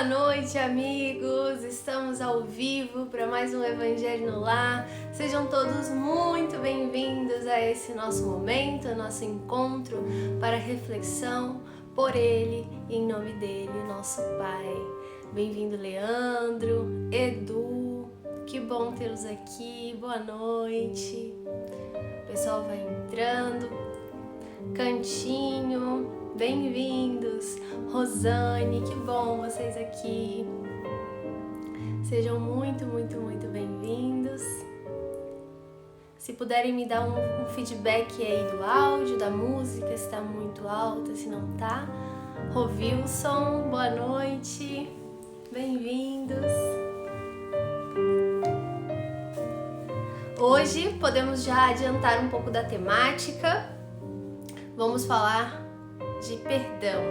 Boa noite, amigos! Estamos ao vivo para mais um Evangelho no Lar. Sejam todos muito bem-vindos a esse nosso momento, nosso encontro para reflexão por Ele e em nome dele, nosso Pai. Bem-vindo, Leandro, Edu, que bom tê-los aqui, boa noite. O pessoal vai entrando, Cantinho, bem-vindos, Rosane, que bom vocês aqui. Sejam muito bem-vindos. Se puderem me dar um feedback aí do áudio, da música, se está muito alta, se não tá. Rovilson, boa noite, bem-vindos. Hoje podemos já adiantar um pouco da temática. Vamos falar de perdão,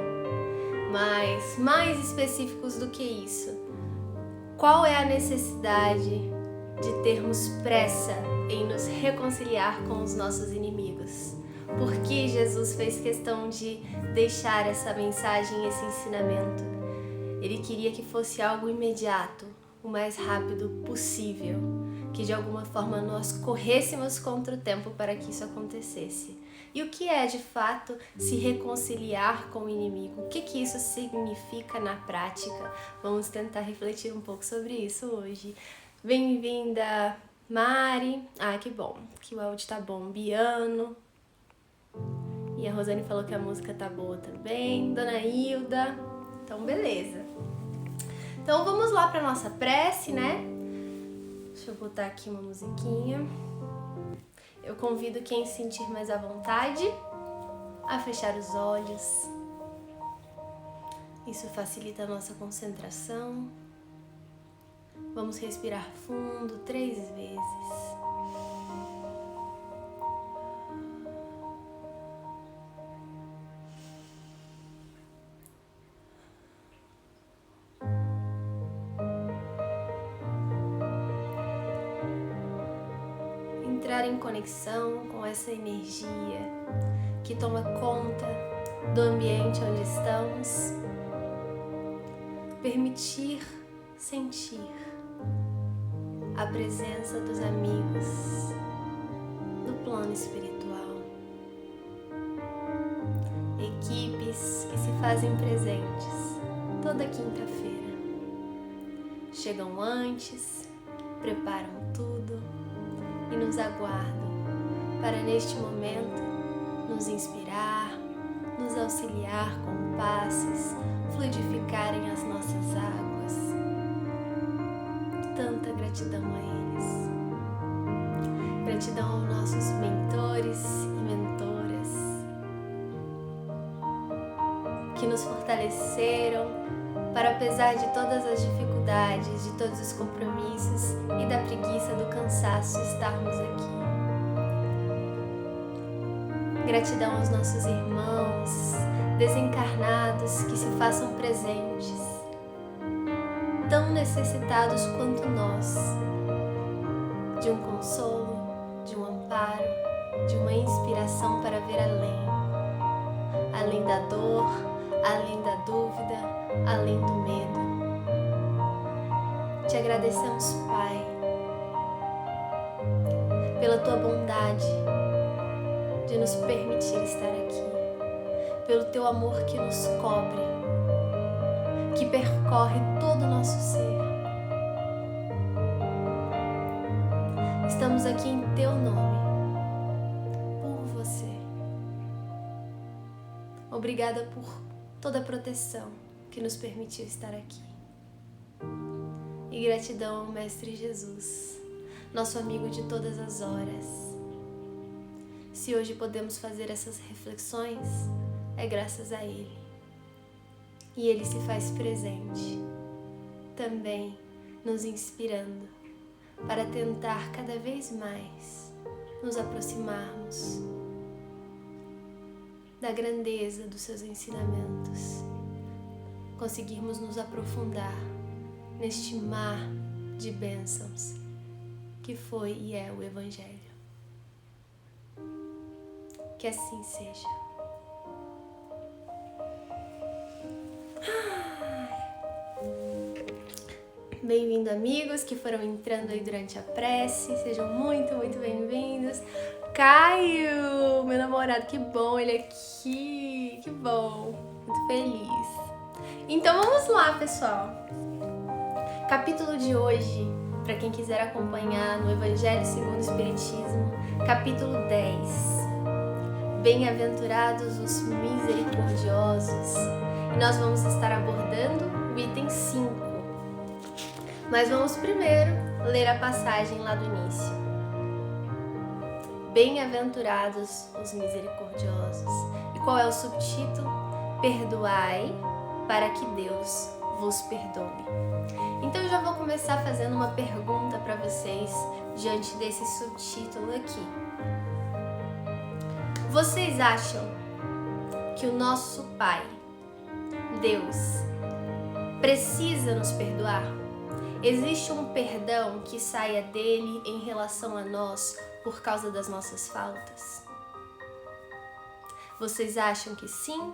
mas mais específicos do que isso. Qual é a necessidade de termos pressa em nos reconciliar com os nossos inimigos? Por que Jesus fez questão de deixar essa mensagem, esse ensinamento? Ele queria que fosse algo imediato, o mais rápido possível, que de alguma forma nós corrêssemos contra o tempo para que isso acontecesse. E o que é de fato se reconciliar com o inimigo? O que isso significa na prática? Vamos tentar refletir um pouco sobre isso hoje. Bem-vinda, Mari. Que bom, que o áudio tá bom. Biano. E a Rosane falou que a música tá boa também. Dona Hilda. Então, beleza. Então, vamos lá para nossa prece, né? Deixa eu botar aqui uma musiquinha. Eu convido quem se sentir mais à vontade a fechar os olhos. Isso facilita a nossa concentração. Vamos respirar fundo 3 vezes. Entrar em conexão com essa energia que toma conta do ambiente onde estamos, permitir sentir a presença dos amigos no plano espiritual, equipes que se fazem presentes toda quinta-feira, chegam antes, preparam tudo e nos aguardam para neste momento nos inspirar, nos auxiliar com passes, fluidificarem as nossas águas. Tanta gratidão a eles. Gratidão aos nossos mentores e mentoras que nos fortaleceram para, apesar de todas as dificuldades, de todos os compromissos e da preguiça, do cansaço, estarmos aqui. Gratidão aos nossos irmãos desencarnados que se façam presentes, tão necessitados quanto nós, de um consolo, de um amparo, de uma inspiração para ver além da dor, além da dúvida, além do medo. Te agradecemos, Pai, pela Tua bondade de nos permitir estar aqui, pelo Teu amor que nos cobre, que percorre todo o nosso ser. Estamos aqui em Teu nome, por Você. Obrigada por toda a proteção que nos permitiu estar aqui. E gratidão ao Mestre Jesus, nosso amigo de todas as horas. Se hoje podemos fazer essas reflexões, é graças a Ele. E Ele se faz presente, também nos inspirando para tentar cada vez mais nos aproximarmos da grandeza dos seus ensinamentos, conseguirmos nos aprofundar neste mar de bênçãos que foi e é o Evangelho. Que assim seja. Bem-vindo, amigos que foram entrando aí durante a prece. Sejam muito, muito bem-vindos. Caio, meu namorado, que bom ele aqui. Que bom. Muito feliz. Então vamos lá, pessoal. Capítulo de hoje, para quem quiser acompanhar no Evangelho segundo o Espiritismo, capítulo 10. Bem-aventurados os misericordiosos. E nós vamos estar abordando o item 5. Mas vamos primeiro ler a passagem lá do início. Bem-aventurados os misericordiosos. E qual é o subtítulo? Perdoai para que Deus vos perdoe. Então eu já vou começar fazendo uma pergunta para vocês diante desse subtítulo aqui. Vocês acham que o nosso Pai, Deus, precisa nos perdoar? Existe um perdão que saia dele em relação a nós por causa das nossas faltas? Vocês acham que sim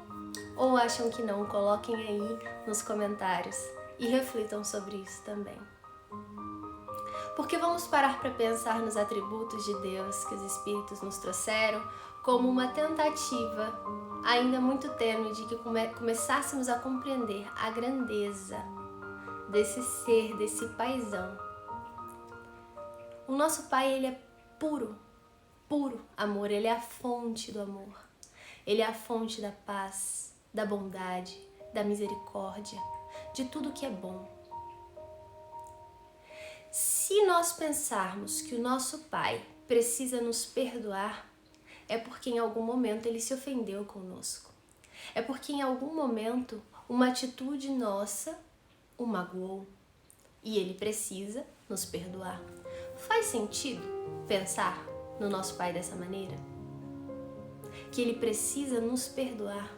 ou acham que não? Coloquem aí nos comentários e reflitam sobre isso também. Porque vamos parar para pensar nos atributos de Deus que os Espíritos nos trouxeram como uma tentativa, ainda muito tênue, de que começássemos a compreender a grandeza desse ser, desse paizão. O nosso Pai, ele é puro, puro amor, ele é a fonte do amor. Ele é a fonte da paz, da bondade, da misericórdia, de tudo que é bom. Se nós pensarmos que o nosso Pai precisa nos perdoar, é porque em algum momento ele se ofendeu conosco. É porque em algum momento uma atitude nossa o magoou e ele precisa nos perdoar. Faz sentido pensar no nosso Pai dessa maneira? Que ele precisa nos perdoar.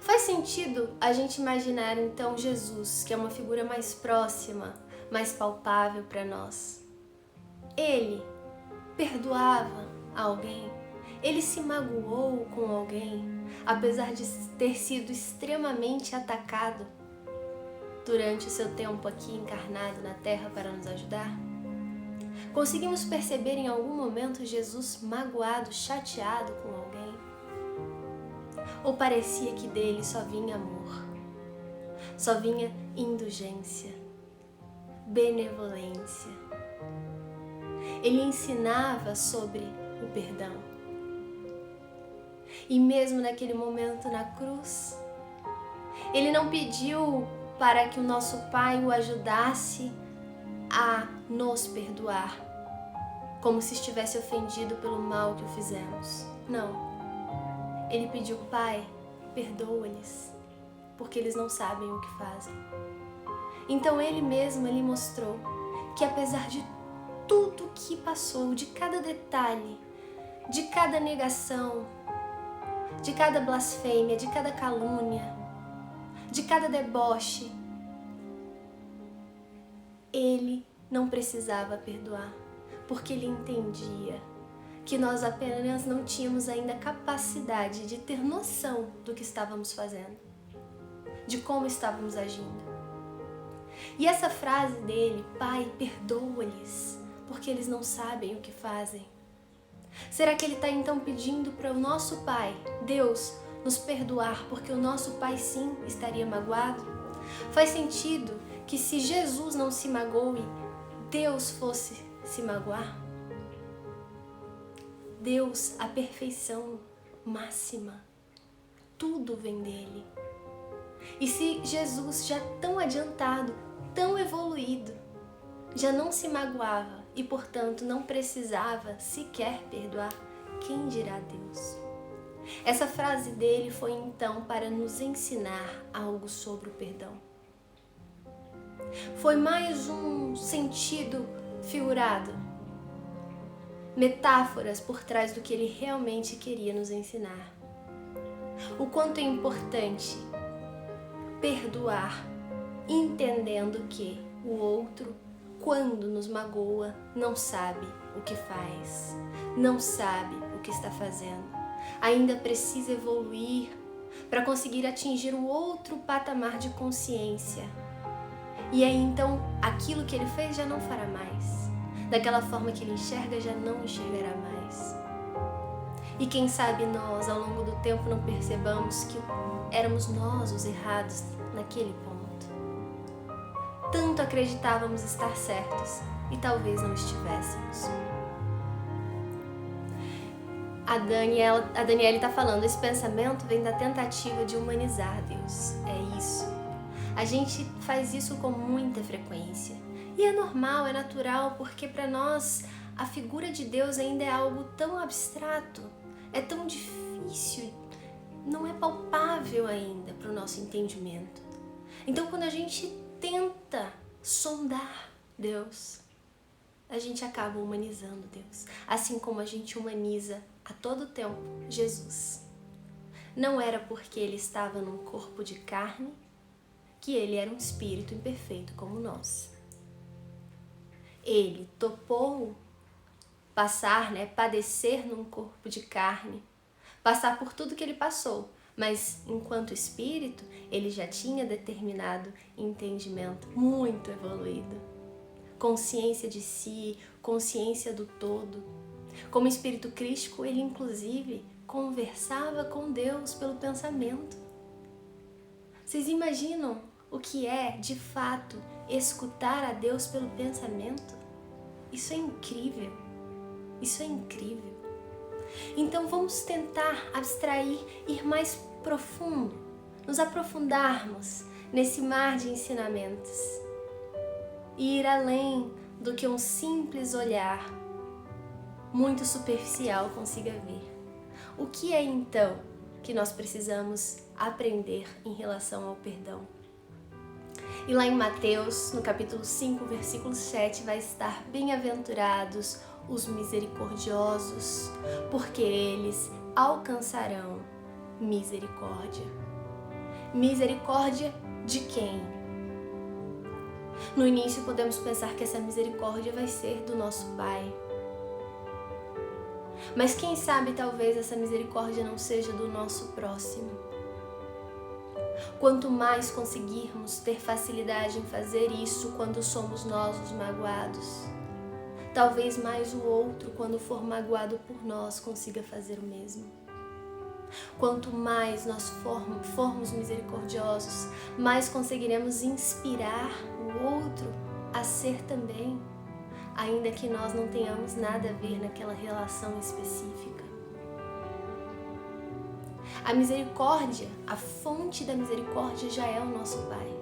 Faz sentido a gente imaginar então Jesus, que é uma figura mais próxima, mais palpável para nós. Ele perdoava alguém? Ele se magoou com alguém, apesar de ter sido extremamente atacado durante o seu tempo aqui encarnado na Terra para nos ajudar? Conseguimos perceber em algum momento Jesus magoado, chateado com alguém? Ou parecia que dele só vinha amor, só vinha indulgência, benevolência? Ele ensinava sobre o perdão. E mesmo naquele momento na cruz, ele não pediu para que o nosso Pai o ajudasse a nos perdoar, como se estivesse ofendido pelo mal que o fizemos. Não. Ele pediu: Pai, perdoa-lhes, porque eles não sabem o que fazem. Então ele mesmo, ele mostrou que apesar de tudo que passou, de cada detalhe, de cada negação, de cada blasfêmia, de cada calúnia, de cada deboche, ele não precisava perdoar, porque ele entendia que nós apenas não tínhamos ainda capacidade de ter noção do que estávamos fazendo, de como estávamos agindo. E essa frase dele, Pai, perdoa-lhes, porque eles não sabem o que fazem. Será que ele está então pedindo para o nosso Pai, Deus, nos perdoar porque o nosso Pai sim estaria magoado? Faz sentido que se Jesus não se magoe, Deus fosse se magoar? Deus, a perfeição máxima, tudo vem dele. E se Jesus, já tão adiantado, tão evoluído, já não se magoava e, portanto, não precisava sequer perdoar, quem dirá Deus? Essa frase dele foi então para nos ensinar algo sobre o perdão. Foi mais um sentido figurado, metáforas por trás do que ele realmente queria nos ensinar. O quanto é importante perdoar, entendendo que o outro, quando nos magoa, não sabe o que faz, não sabe o que está fazendo, ainda precisa evoluir para conseguir atingir um outro patamar de consciência. E aí então aquilo que ele fez já não fará mais. Daquela forma que ele enxerga, já não enxergará mais. E quem sabe nós, ao longo do tempo, não percebamos que éramos nós os errados naquele ponto. Tanto acreditávamos estar certos e talvez não estivéssemos. A Daniele está falando, esse pensamento vem da tentativa de humanizar Deus. É isso. A gente faz isso com muita frequência. E é normal, é natural, porque para nós a figura de Deus ainda é algo tão abstrato, é tão difícil, não é palpável ainda para o nosso entendimento. Então quando a gente tenta sondar Deus, a gente acaba humanizando Deus, assim como a gente humaniza a todo tempo Jesus. Não era porque ele estava num corpo de carne que ele era um espírito imperfeito como nós. Ele topou padecer num corpo de carne, passar por tudo que ele passou, mas enquanto espírito, ele já tinha determinado entendimento muito evoluído. Consciência de si, consciência do todo. Como espírito crístico, ele inclusive conversava com Deus pelo pensamento. Vocês imaginam o que é, de fato, escutar a Deus pelo pensamento? Isso é incrível. Isso é incrível. Então vamos tentar abstrair, ir mais profundo, nos aprofundarmos nesse mar de ensinamentos e ir além do que um simples olhar muito superficial consiga ver. O que é então que nós precisamos aprender em relação ao perdão? E lá em Mateus, no capítulo 5, versículo 7, vai estar: bem-aventurados os misericordiosos, porque eles alcançarão misericórdia. Misericórdia de quem? No início podemos pensar que essa misericórdia vai ser do nosso Pai. Mas quem sabe talvez essa misericórdia não seja do nosso próximo. Quanto mais conseguirmos ter facilidade em fazer isso quando somos nós os magoados, talvez mais o outro, quando for magoado por nós, consiga fazer o mesmo. Quanto mais nós formos misericordiosos, mais conseguiremos inspirar o outro a ser também, ainda que nós não tenhamos nada a ver naquela relação específica. A misericórdia, a fonte da misericórdia já é o nosso Pai.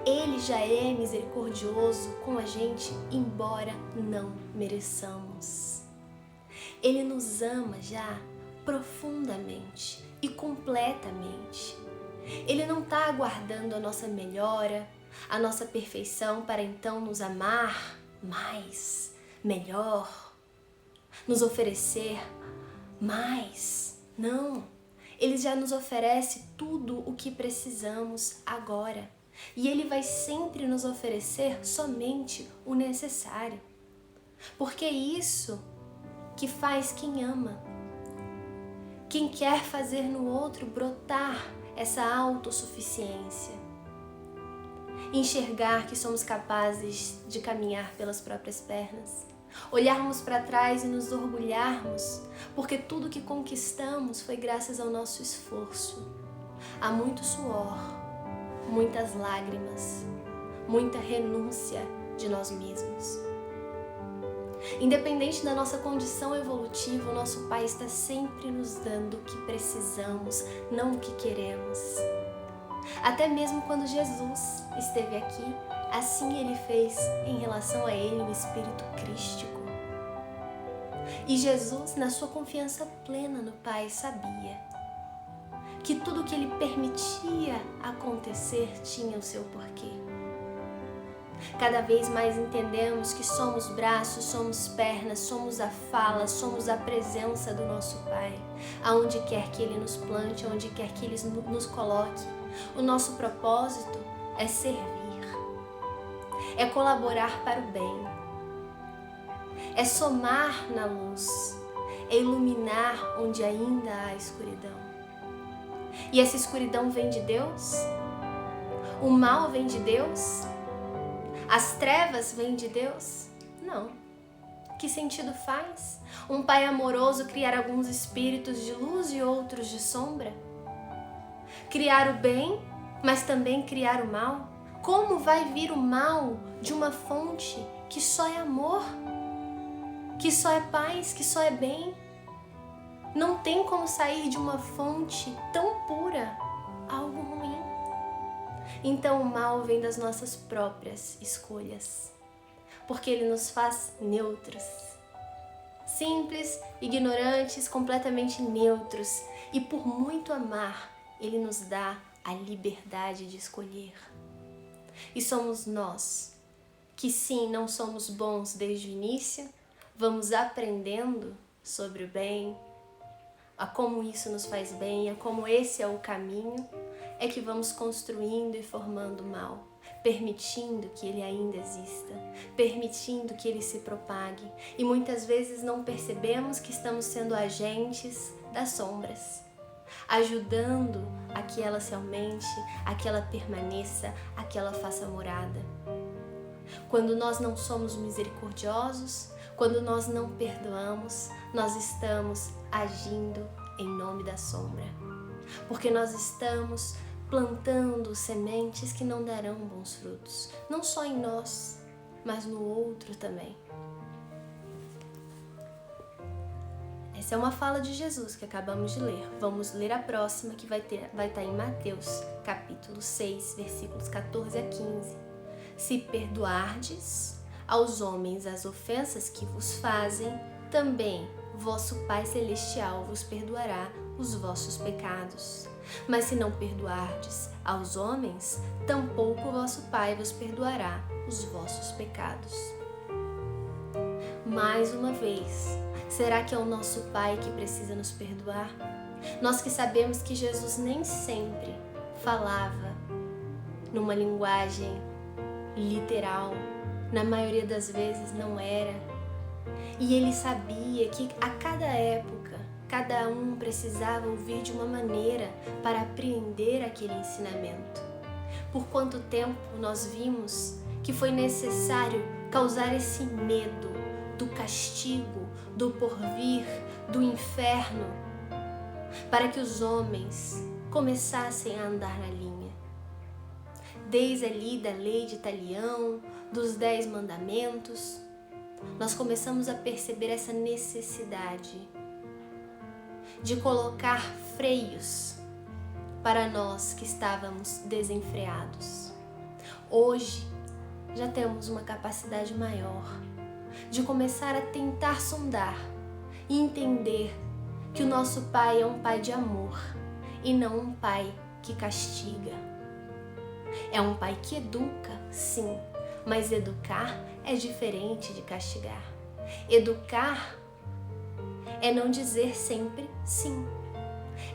Ele já é misericordioso com a gente, embora não mereçamos. Ele nos ama já profundamente e completamente. Ele não está aguardando a nossa melhora, a nossa perfeição para então nos amar mais, melhor, nos oferecer mais. Não. Ele já nos oferece tudo o que precisamos agora. E Ele vai sempre nos oferecer somente o necessário. Porque é isso que faz quem ama. Quem quer fazer no outro brotar essa autossuficiência. Enxergar que somos capazes de caminhar pelas próprias pernas. Olharmos para trás e nos orgulharmos, porque tudo que conquistamos foi graças ao nosso esforço. Há muito suor, muitas lágrimas, muita renúncia de nós mesmos. Independente da nossa condição evolutiva, o nosso Pai está sempre nos dando o que precisamos, não o que queremos. Até mesmo quando Jesus esteve aqui, assim Ele fez em relação a Ele, o Espírito Crístico. E Jesus, na sua confiança plena no Pai, sabia que tudo o que Ele permitia acontecer tinha o seu porquê. Cada vez mais entendemos que somos braços, somos pernas, somos a fala, somos a presença do nosso Pai. Aonde quer que Ele nos plante, aonde quer que Ele nos coloque, o nosso propósito é servir, é colaborar para o bem, é somar na luz, é iluminar onde ainda há escuridão. E essa escuridão vem de Deus? O mal vem de Deus? As trevas vêm de Deus? Não. Que sentido faz um pai amoroso criar alguns espíritos de luz e outros de sombra? Criar o bem, mas também criar o mal? Como vai vir o mal de uma fonte que só é amor, que só é paz, que só é bem? Não tem como sair de uma fonte tão pura algo ruim. Então o mal vem das nossas próprias escolhas, porque ele nos faz neutros. Simples, ignorantes, completamente neutros. E por muito amar, ele nos dá a liberdade de escolher. E somos nós, que sim, não somos bons desde o início, vamos aprendendo sobre o bem, a como isso nos faz bem, a como esse é o caminho, é que vamos construindo e formando o mal, permitindo que ele ainda exista, permitindo que ele se propague, e muitas vezes não percebemos que estamos sendo agentes das sombras, ajudando a que ela se aumente, a que ela permaneça, a que ela faça morada. Quando nós não somos misericordiosos, quando nós não perdoamos, nós estamos agindo em nome da sombra, porque nós estamos plantando sementes que não darão bons frutos, não só em nós, mas no outro também. Essa é uma fala de Jesus que acabamos de ler. Vamos ler a próxima, que vai estar em Mateus, capítulo 6, versículos 14 a 15. Se perdoardes aos homens as ofensas que vos fazem, também vosso Pai Celestial vos perdoará os vossos pecados. Mas se não perdoardes aos homens, tampouco vosso Pai vos perdoará os vossos pecados. Mais uma vez, será que é o nosso Pai que precisa nos perdoar? Nós que sabemos que Jesus nem sempre falava numa linguagem literal, na maioria das vezes não era. E ele sabia que a cada época, cada um precisava ouvir de uma maneira para apreender aquele ensinamento. Por quanto tempo nós vimos que foi necessário causar esse medo do castigo, do porvir, do inferno, para que os homens começassem a andar na linha. Desde ali da lei de Italião, dos 10 mandamentos, nós começamos a perceber essa necessidade de colocar freios para nós que estávamos desenfreados. Hoje já temos uma capacidade maior de começar a tentar sondar e entender que o nosso Pai é um Pai de amor e não um Pai que castiga. É um Pai que educa, sim, mas educar é diferente de castigar. Educar é não dizer sempre sim,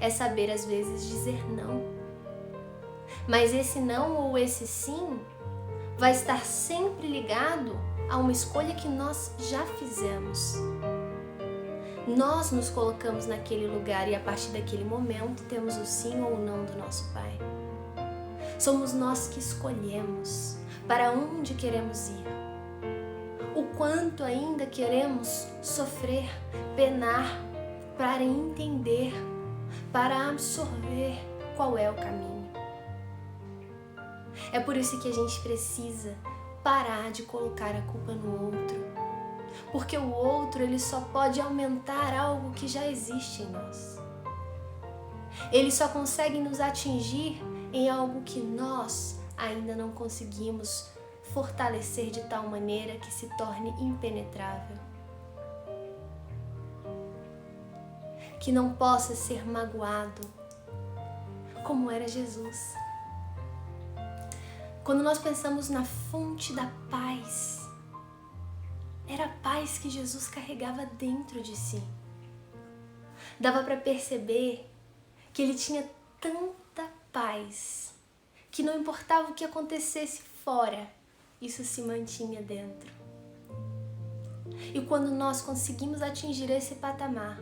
é saber às vezes dizer não. Mas esse não ou esse sim vai estar sempre ligado a uma escolha que nós já fizemos. Nós nos colocamos naquele lugar e a partir daquele momento temos o sim ou o não do nosso Pai. Somos nós que escolhemos para onde queremos ir, o quanto ainda queremos sofrer, penar, para entender, para absorver qual é o caminho. É por isso que a gente precisa parar de colocar a culpa no outro, porque o outro ele só pode aumentar algo que já existe em nós. Ele só consegue nos atingir em algo que nós ainda não conseguimos fortalecer de tal maneira que se torne impenetrável, que não possa ser magoado, como era Jesus. Quando nós pensamos na fonte da paz, era a paz que Jesus carregava dentro de si. Dava para perceber que ele tinha tanta paz que não importava o que acontecesse fora, isso se mantinha dentro. E quando nós conseguimos atingir esse patamar,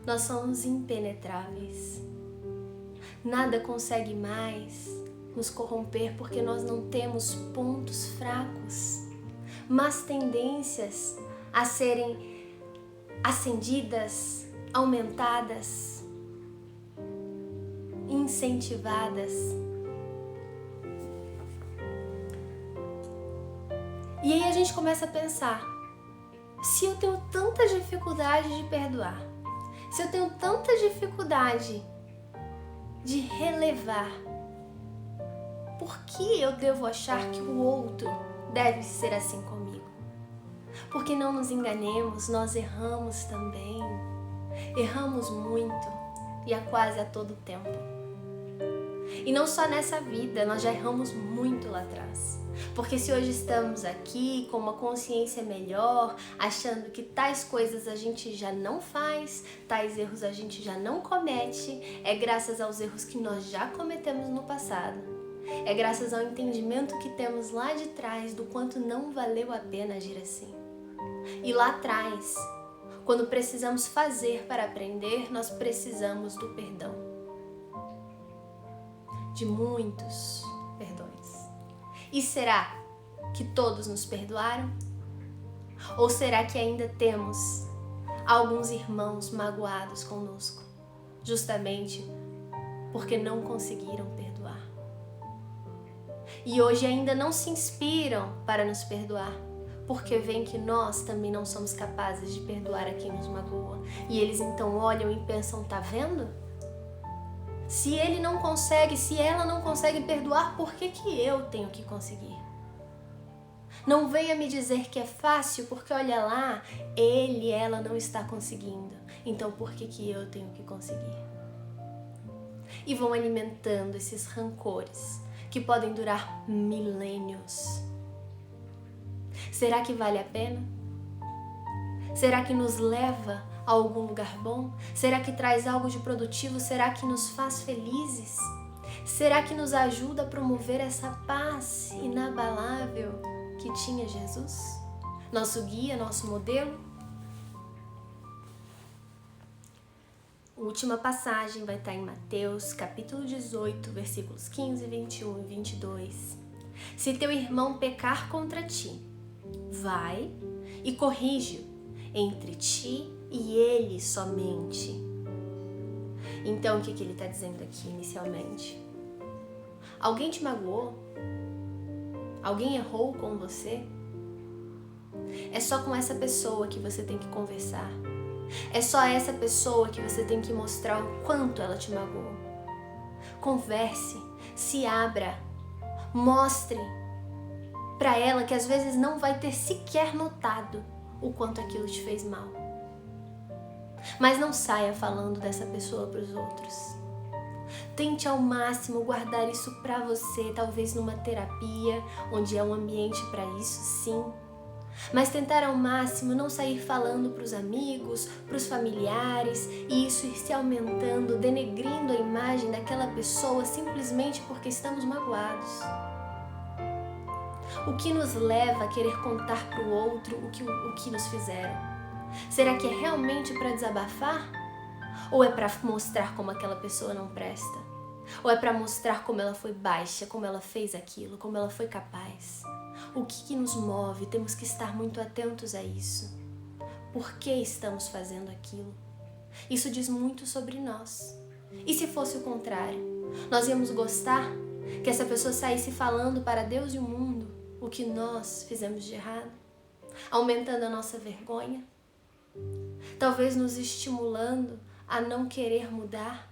nós somos impenetráveis. Nada consegue mais nos corromper porque nós não temos pontos fracos, mas tendências a serem acendidas, aumentadas, incentivadas. E aí a gente começa a pensar, se eu tenho tanta dificuldade de perdoar, se eu tenho tanta dificuldade de relevar, por que eu devo achar que o outro deve ser assim comigo? Porque não nos enganemos, nós erramos também. Erramos muito e quase a todo tempo. E não só nessa vida, nós já erramos muito lá atrás. Porque se hoje estamos aqui com uma consciência melhor, achando que tais coisas a gente já não faz, tais erros a gente já não comete, é graças aos erros que nós já cometemos no passado. É graças ao entendimento que temos lá de trás do quanto não valeu a pena agir assim. E lá atrás, quando precisamos fazer para aprender, nós precisamos do perdão. De muitos perdões. E será que todos nos perdoaram? Ou será que ainda temos alguns irmãos magoados conosco, justamente porque não conseguiram perdoar? E hoje ainda não se inspiram para nos perdoar, porque veem que nós também não somos capazes de perdoar a quem nos magoa. E eles então olham e pensam, tá vendo? Se ele não consegue, se ela não consegue perdoar, por que eu tenho que conseguir? Não venha me dizer que é fácil, porque olha lá, ele, ela não está conseguindo. Então por que eu tenho que conseguir? E vão alimentando esses rancores, que podem durar milênios. Será que vale a pena? Será que nos leva a algum lugar bom? Será que traz algo de produtivo? Será que nos faz felizes? Será que nos ajuda a promover essa paz inabalável que tinha Jesus? Nosso guia, nosso modelo? A última passagem vai estar em Mateus, capítulo 18, versículos 15, 21 e 22. Se teu irmão pecar contra ti, vai e corrige-o entre ti e ele somente. Então, o que ele está dizendo aqui inicialmente? Alguém te magoou? Alguém errou com você? É só com essa pessoa que você tem que conversar. É só essa pessoa que você tem que mostrar o quanto ela te magoou. Converse, se abra, mostre para ela que às vezes não vai ter sequer notado o quanto aquilo te fez mal. Mas não saia falando dessa pessoa para os outros. Tente ao máximo guardar isso para você, talvez numa terapia, onde é um ambiente para isso, sim. Mas tentar ao máximo não sair falando para os amigos, para os familiares, e isso ir se aumentando, denegrindo a imagem daquela pessoa simplesmente porque estamos magoados. O que nos leva a querer contar para o outro o que nos fizeram? Será que é realmente para desabafar? Ou é para mostrar como aquela pessoa não presta? Ou é para mostrar como ela foi baixa, como ela fez aquilo, como ela foi capaz? O que nos move? Temos que estar muito atentos a isso. Por que estamos fazendo aquilo? Isso diz muito sobre nós. E se fosse o contrário? Nós íamos gostar que essa pessoa saísse falando para Deus e o mundo o que nós fizemos de errado? Aumentando a nossa vergonha? Talvez nos estimulando a não querer mudar?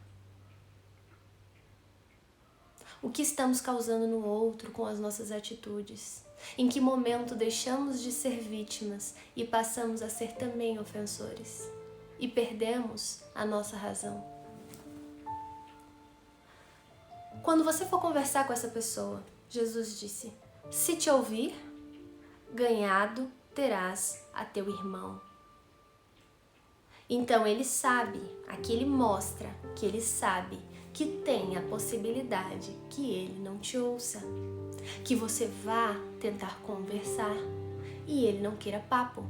O que estamos causando no outro com as nossas atitudes? Em que momento deixamos de ser vítimas e passamos a ser também ofensores? E perdemos a nossa razão? Quando você for conversar com essa pessoa, Jesus disse: se te ouvir, ganhado terás a teu irmão. Então ele sabe, aqui ele mostra que ele sabe que tem a possibilidade que ele não te ouça, que você vá tentar conversar e ele não queira papo.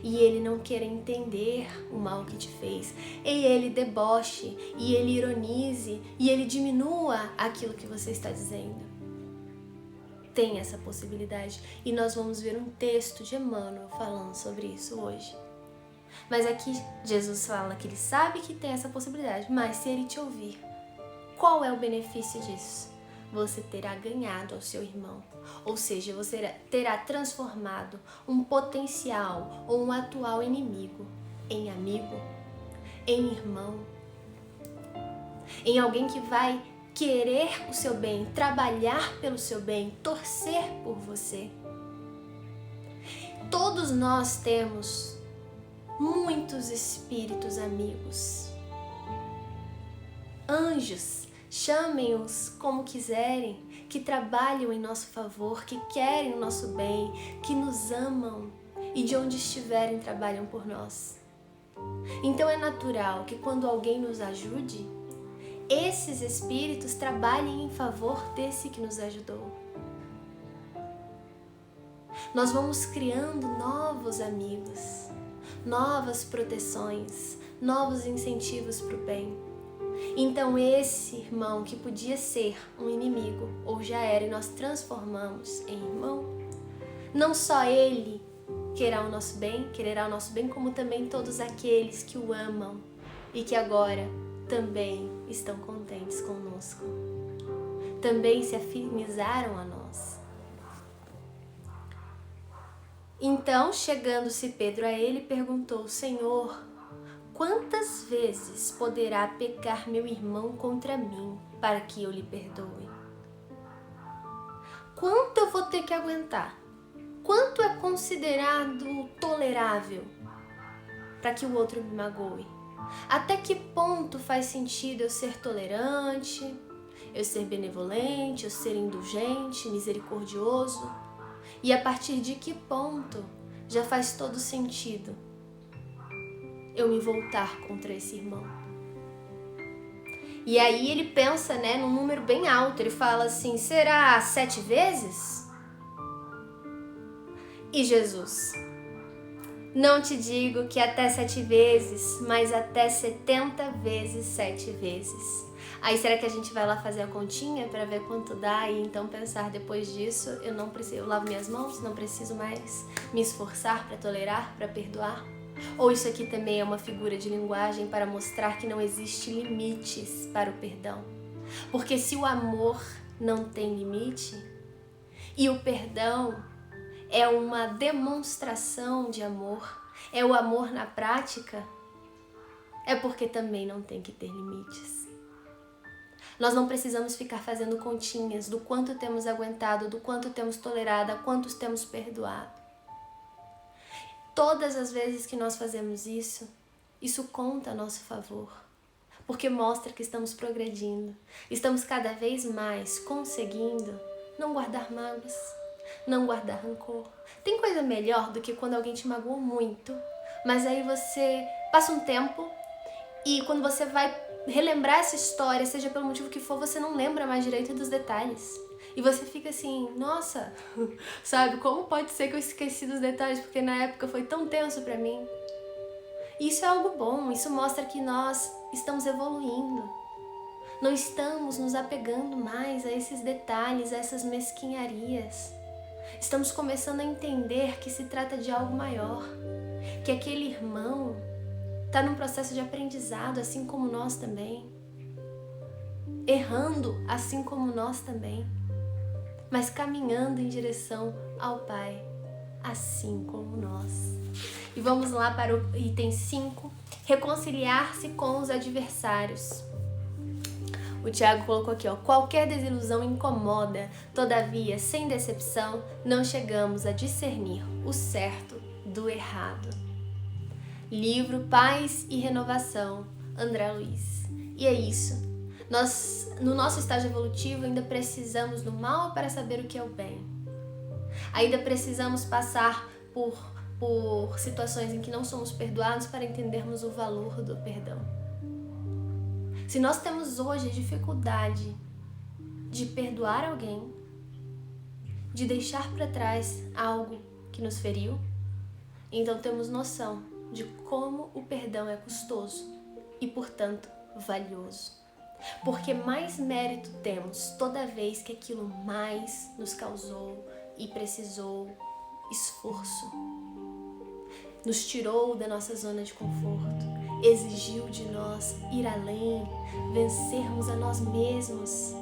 e ele não queira entender o mal que te fez, e ele deboche, e ele ironize, e ele diminua aquilo que você está dizendo. Tem essa possibilidade, e nós vamos ver um texto de Emmanuel falando sobre isso hoje. Mas aqui Jesus fala que ele sabe que tem essa possibilidade, mas se ele te ouvir, qual é o benefício disso? Você terá ganhado ao seu irmão, ou seja, você terá transformado um potencial ou um atual inimigo em amigo, em irmão, em alguém que vai querer o seu bem, trabalhar pelo seu bem, torcer por você. Todos nós temos muitos espíritos amigos, anjos, chamem-os como quiserem, que trabalham em nosso favor, que querem o nosso bem, que nos amam e de onde estiverem trabalham por nós. Então é natural que quando alguém nos ajude, esses espíritos trabalhem em favor desse que nos ajudou. Nós vamos criando novos amigos, novas proteções, novos incentivos para o bem. Então esse irmão que podia ser um inimigo, ou já era, e nós transformamos em irmão, não só ele quererá o nosso bem, como também todos aqueles que o amam e que agora também estão contentes conosco, também se afinizaram a nós. Então, chegando-se Pedro a ele, perguntou: Senhor, quantas vezes poderá pecar meu irmão contra mim para que eu lhe perdoe? Quanto eu vou ter que aguentar? Quanto é considerado tolerável para que o outro me magoe? Até que ponto faz sentido eu ser tolerante, eu ser benevolente, eu ser indulgente, misericordioso? E a partir de que ponto já faz todo sentido eu me voltar contra esse irmão? E aí ele pensa, num número bem alto. Ele fala assim: será 7 vezes? E Jesus: não te digo que até 7 vezes, mas até 70 vezes 7 vezes. Aí será que a gente vai lá fazer a continha para ver quanto dá e então pensar depois disso, eu lavo minhas mãos, não preciso mais me esforçar para tolerar, para perdoar? Ou isso aqui também é uma figura de linguagem para mostrar que não existe limites para o perdão? Porque se o amor não tem limite e o perdão é uma demonstração de amor, é o amor na prática, é porque também não tem que ter limites. Nós não precisamos ficar fazendo continhas do quanto temos aguentado, do quanto temos tolerado, a quantos temos perdoado. Todas as vezes que nós fazemos isso, isso conta a nosso favor, porque mostra que estamos progredindo, estamos cada vez mais conseguindo não guardar mágoas, não guardar rancor. Tem coisa melhor do que quando alguém te magoou muito, mas aí você passa um tempo e quando você vai relembrar essa história, seja pelo motivo que for, você não lembra mais direito dos detalhes. E você fica assim, nossa, sabe, como pode ser que eu esqueci dos detalhes, porque na época foi tão tenso pra mim. Isso é algo bom, isso mostra que nós estamos evoluindo. Não estamos nos apegando mais a esses detalhes, a essas mesquinharias. Estamos começando a entender que se trata de algo maior, que aquele irmão está num processo de aprendizado, assim como nós também, errando assim como nós também, mas caminhando em direção ao Pai, assim como nós. E vamos lá para o item 5, reconciliar-se com os adversários. O Tiago colocou aqui, qualquer desilusão incomoda, todavia, sem decepção, não chegamos a discernir o certo do errado. Livro Paz e Renovação, André Luiz. E é isso. Nós, no nosso estágio evolutivo, ainda precisamos do mal para saber o que é o bem. Ainda precisamos passar por situações em que não somos perdoados para entendermos o valor do perdão. Se nós temos hoje dificuldade de perdoar alguém, de deixar para trás algo que nos feriu, então temos noção de como o perdão é custoso e, portanto, valioso. Porque mais mérito temos toda vez que aquilo mais nos causou e precisou esforço. Nos tirou da nossa zona de conforto, exigiu de nós ir além, vencermos a nós mesmos.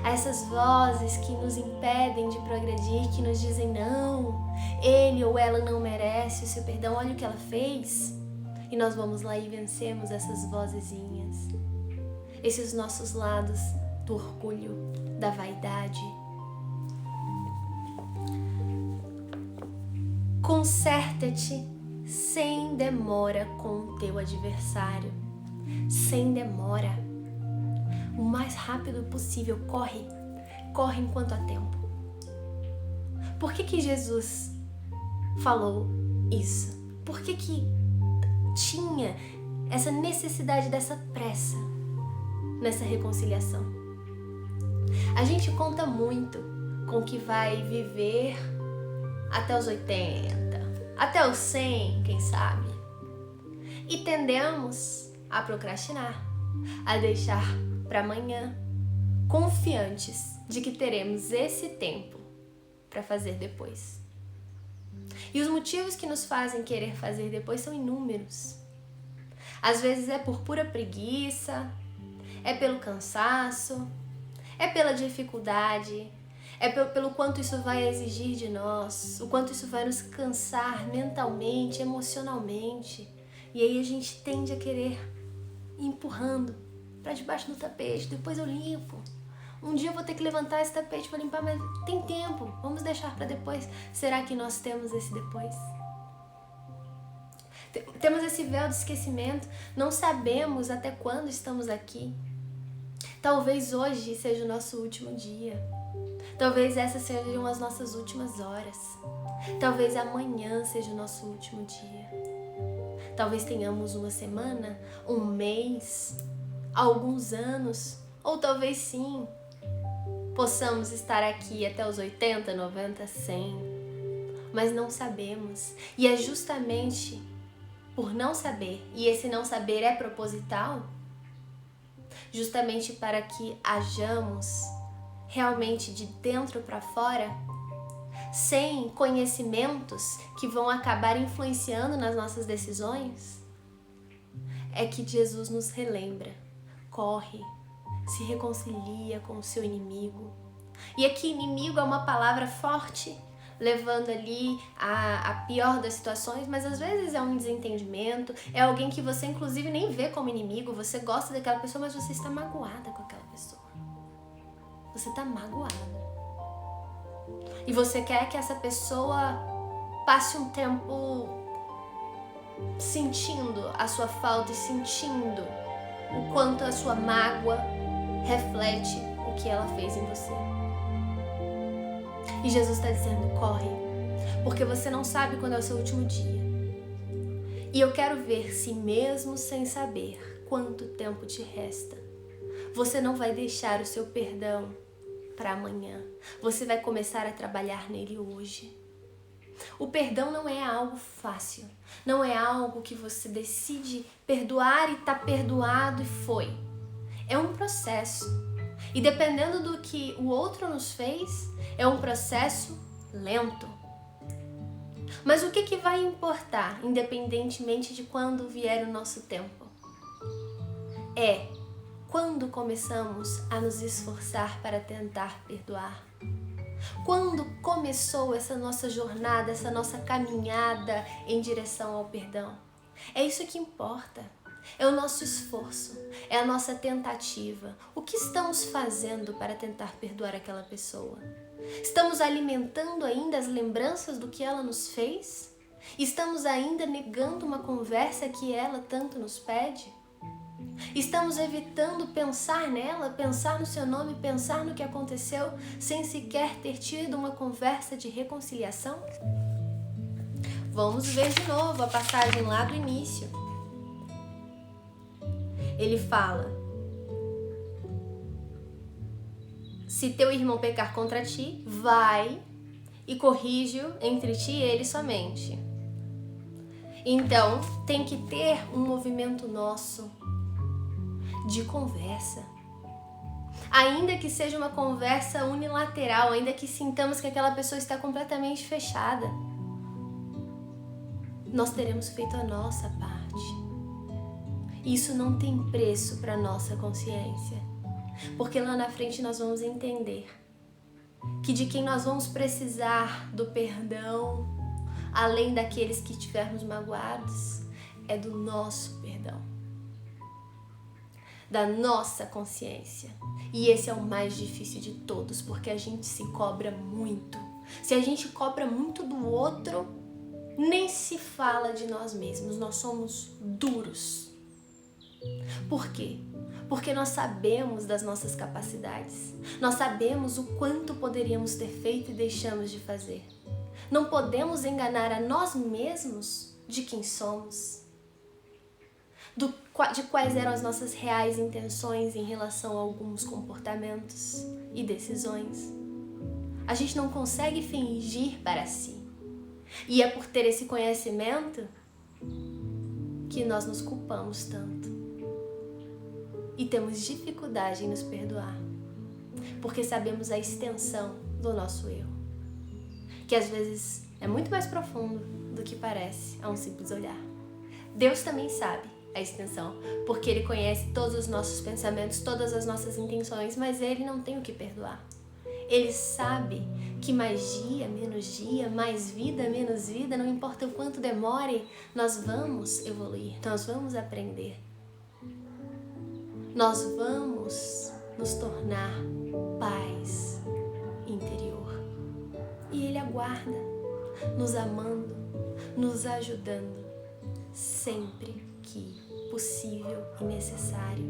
A essas vozes que nos impedem de progredir, que nos dizem não, ele ou ela não merece o seu perdão, olha o que ela fez. E nós vamos lá e vencemos essas vozezinhas, esses nossos lados do orgulho, da vaidade. Conserta-te sem demora com o teu adversário. Sem demora. O mais rápido possível, corre enquanto há tempo. Por que Jesus falou isso? Por que tinha essa necessidade dessa pressa nessa reconciliação? A gente conta muito com que vai viver até os 80, até os 100, quem sabe? E tendemos a procrastinar, a deixar para amanhã, confiantes de que teremos esse tempo para fazer depois. E os motivos que nos fazem querer fazer depois são inúmeros. Às vezes é por pura preguiça, é pelo cansaço, é pela dificuldade, é pelo quanto isso vai exigir de nós, o quanto isso vai nos cansar mentalmente, emocionalmente. E aí a gente tende a querer ir empurrando para debaixo do tapete, depois eu limpo. Um dia eu vou ter que levantar esse tapete para limpar, mas tem tempo, vamos deixar para depois. Será que nós temos esse depois? Temos esse véu de esquecimento, não sabemos até quando estamos aqui. Talvez hoje seja o nosso último dia. Talvez essas sejam as nossas últimas horas. Talvez amanhã seja o nosso último dia. Talvez tenhamos uma semana, um mês, alguns anos, ou talvez sim, possamos estar aqui até os 80, 90, 100, mas não sabemos. E é justamente por não saber, e esse não saber é proposital, justamente para que hajamos realmente de dentro para fora, sem conhecimentos que vão acabar influenciando nas nossas decisões, é que Jesus nos relembra, corre, se reconcilia com o seu inimigo. E aqui inimigo é uma palavra forte, levando ali a pior das situações, mas às vezes é um desentendimento, é alguém que você inclusive nem vê como inimigo, você gosta daquela pessoa, mas você está magoada com aquela pessoa. Você está magoada. E você quer que essa pessoa passe um tempo sentindo a sua falta e sentindo o quanto a sua mágoa reflete o que ela fez em você. E Jesus está dizendo, corre, porque você não sabe quando é o seu último dia. E eu quero ver se mesmo sem saber quanto tempo te resta, você não vai deixar o seu perdão para amanhã. Você vai começar a trabalhar nele hoje. O perdão não é algo fácil. Não é algo que você decide perdoar e tá perdoado e foi. É um processo. E dependendo do que o outro nos fez, é um processo lento. Mas o que vai importar, independentemente de quando vier o nosso tempo? É quando começamos a nos esforçar para tentar perdoar. Quando começou essa nossa jornada, essa nossa caminhada em direção ao perdão? É isso que importa. É o nosso esforço, é a nossa tentativa. O que estamos fazendo para tentar perdoar aquela pessoa? Estamos alimentando ainda as lembranças do que ela nos fez? Estamos ainda negando uma conversa que ela tanto nos pede? Estamos evitando pensar nela, pensar no seu nome, pensar no que aconteceu, sem sequer ter tido uma conversa de reconciliação? Vamos ver de novo a passagem lá do início. Ele fala: se teu irmão pecar contra ti, vai e corrige-o entre ti e ele somente. Então, tem que ter um movimento nosso de conversa. Ainda que seja uma conversa unilateral, ainda que sintamos que aquela pessoa está completamente fechada, nós teremos feito a nossa parte. Isso não tem preço para a nossa consciência, porque lá na frente nós vamos entender que de quem nós vamos precisar do perdão, além daqueles que tivermos magoados, é do nosso perdão, da nossa consciência. E esse é o mais difícil de todos, porque a gente se cobra muito. Se a gente cobra muito do outro, nem se fala de nós mesmos, nós somos duros. Por quê? Porque nós sabemos das nossas capacidades, nós sabemos o quanto poderíamos ter feito e deixamos de fazer. Não podemos enganar a nós mesmos de quem somos, de quais eram as nossas reais intenções em relação a alguns comportamentos e decisões. A gente não consegue fingir para si. E é por ter esse conhecimento que nós nos culpamos tanto. E temos dificuldade em nos perdoar, porque sabemos a extensão do nosso erro, que às vezes é muito mais profundo do que parece a um simples olhar. Deus também sabe a extensão, porque Ele conhece todos os nossos pensamentos, todas as nossas intenções, mas Ele não tem o que perdoar. Ele sabe que mais dia, menos dia, mais vida, menos vida, não importa o quanto demore, nós vamos evoluir, nós vamos aprender. Nós vamos nos tornar paz interior. E Ele aguarda, nos amando, nos ajudando, sempre que possível e necessário.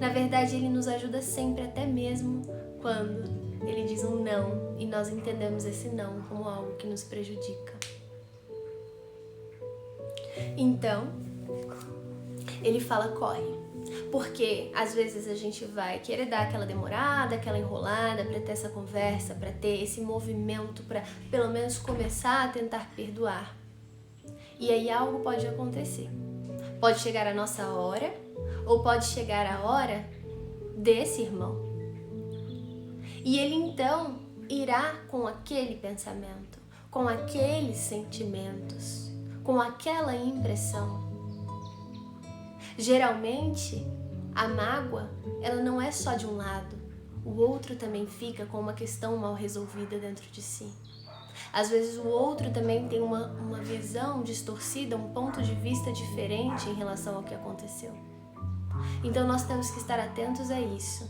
Na verdade, Ele nos ajuda sempre, até mesmo quando Ele diz um não e nós entendemos esse não como algo que nos prejudica. Então, Ele fala, corre. Porque às vezes a gente vai querer dar aquela demorada, aquela enrolada para ter essa conversa, para ter esse movimento, para pelo menos começar a tentar perdoar. E aí algo pode acontecer. Pode chegar a nossa hora, ou pode chegar a hora desse irmão. E ele então irá com aquele pensamento, com aqueles sentimentos, com aquela impressão. Geralmente, a mágoa, ela não é só de um lado. O outro também fica com uma questão mal resolvida dentro de si. Às vezes o outro também tem uma visão distorcida, um ponto de vista diferente em relação ao que aconteceu. Então nós temos que estar atentos a isso,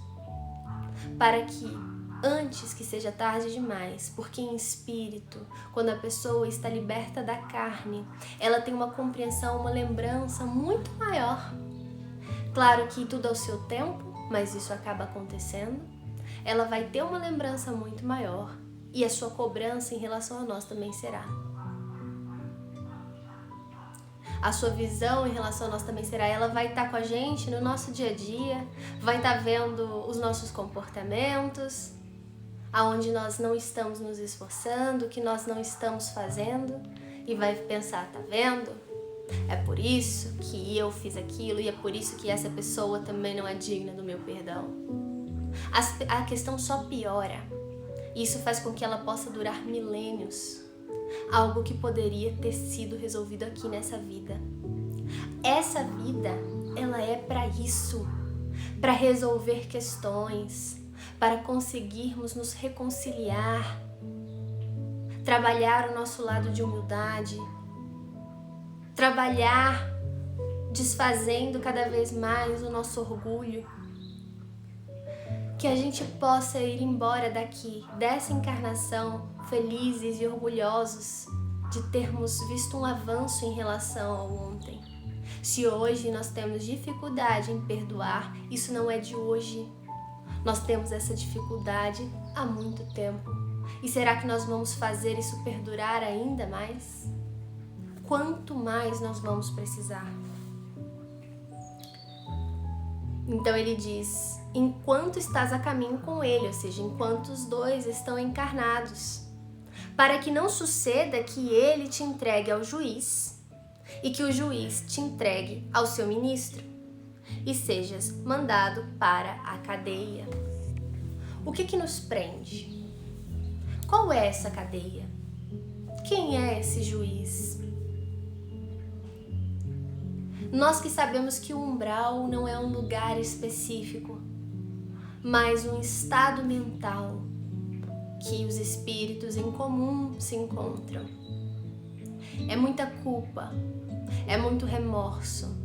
para que antes que seja tarde demais, porque em espírito, quando a pessoa está liberta da carne, ela tem uma compreensão, uma lembrança muito maior. Claro que tudo ao seu tempo, mas isso acaba acontecendo. Ela vai ter uma lembrança muito maior e a sua cobrança em relação a nós também será. A sua visão em relação a nós também será. Ela vai estar com a gente no nosso dia a dia, vai estar vendo os nossos comportamentos, aonde nós não estamos nos esforçando, o que nós não estamos fazendo, e vai pensar, tá vendo? É por isso que eu fiz aquilo e é por isso que essa pessoa também não é digna do meu perdão. A questão só piora. Isso faz com que ela possa durar milênios. Algo que poderia ter sido resolvido aqui nessa vida. Essa vida, ela é para isso, para resolver questões, para conseguirmos nos reconciliar, trabalhar o nosso lado de humildade, trabalhar desfazendo cada vez mais o nosso orgulho, que a gente possa ir embora daqui, dessa encarnação, felizes e orgulhosos de termos visto um avanço em relação ao ontem. Se hoje nós temos dificuldade em perdoar, isso não é de hoje. Nós temos essa dificuldade há muito tempo. E será que nós vamos fazer isso perdurar ainda mais? Quanto mais nós vamos precisar? Então ele diz, enquanto estás a caminho com ele, ou seja, enquanto os dois estão encarnados, para que não suceda que ele te entregue ao juiz e que o juiz te entregue ao seu ministro e sejas mandado para a cadeia. O que nos prende? Qual é essa cadeia? Quem é esse juiz? Nós que sabemos que o umbral não é um lugar específico, mas um estado mental que os espíritos em comum se encontram. É muita culpa, é muito remorso.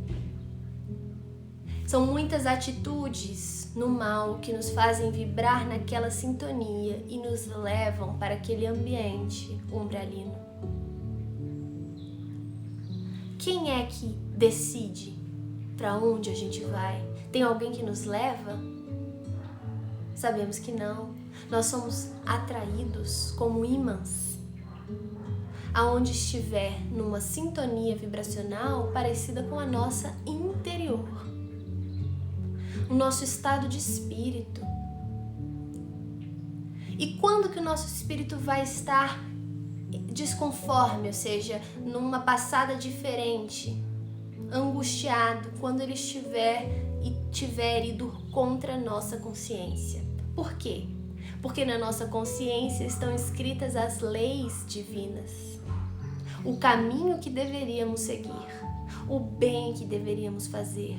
São muitas atitudes no mal que nos fazem vibrar naquela sintonia e nos levam para aquele ambiente umbralino. Quem é que decide para onde a gente vai? Tem alguém que nos leva? Sabemos que não. Nós somos atraídos como ímãs. Aonde estiver numa sintonia vibracional parecida com a nossa interior. O nosso estado de espírito. E quando que o nosso espírito vai estar desconforme, ou seja, numa passada diferente, angustiado, quando ele tiver ido contra a nossa consciência? Por quê? Porque na nossa consciência estão escritas as leis divinas, o caminho que deveríamos seguir, o bem que deveríamos fazer,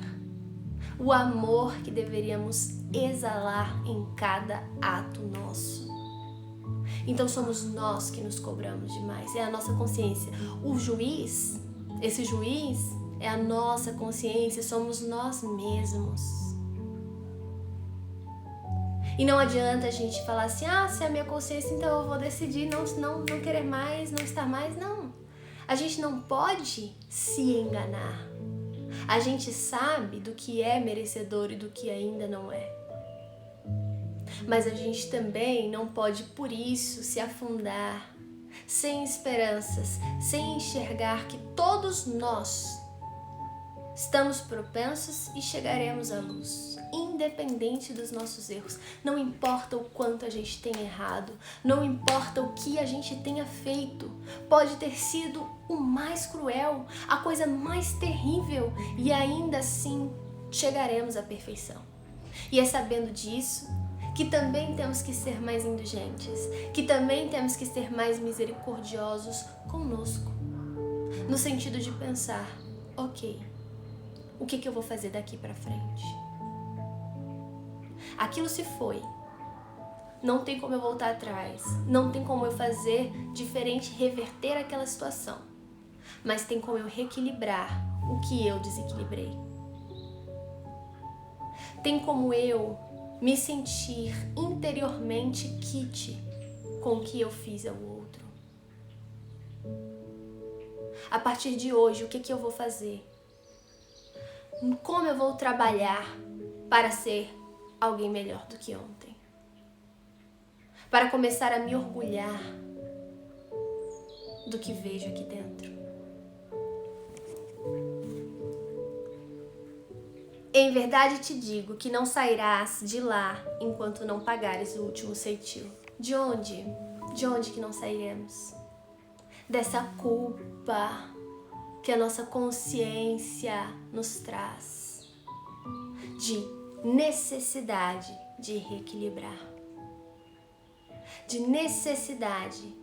o amor que deveríamos exalar em cada ato nosso. Então somos nós que nos cobramos demais, é a nossa consciência. O juiz, esse juiz é a nossa consciência, somos nós mesmos. E não adianta a gente falar assim, se é a minha consciência, então eu vou decidir não querer mais, não estar mais. Não, a gente não pode se enganar. A gente sabe do que é merecedor e do que ainda não é. Mas a gente também não pode, por isso, se afundar, sem esperanças, sem enxergar que todos nós estamos propensos e chegaremos à luz, independente dos nossos erros. Não importa o quanto a gente tenha errado, não importa o que a gente tenha feito, pode ter sido o mais cruel, a coisa mais terrível, e ainda assim chegaremos à perfeição. E é sabendo disso que também temos que ser mais indulgentes, que também temos que ser mais misericordiosos conosco, no sentido de pensar, ok, o que eu vou fazer daqui para frente? Aquilo se foi, não tem como eu voltar atrás, não tem como eu fazer diferente, reverter aquela situação, mas tem como eu reequilibrar o que eu desequilibrei. Tem como eu me sentir interiormente quite com o que eu fiz ao outro. A partir de hoje, o que eu vou fazer? Como eu vou trabalhar para ser alguém melhor do que ontem? Para começar a me orgulhar do que vejo aqui dentro. Em verdade te digo que não sairás de lá enquanto não pagares o último ceitil. De onde? De onde que não sairemos? Dessa culpa que a nossa consciência nos traz. De necessidade de reequilibrar. De necessidade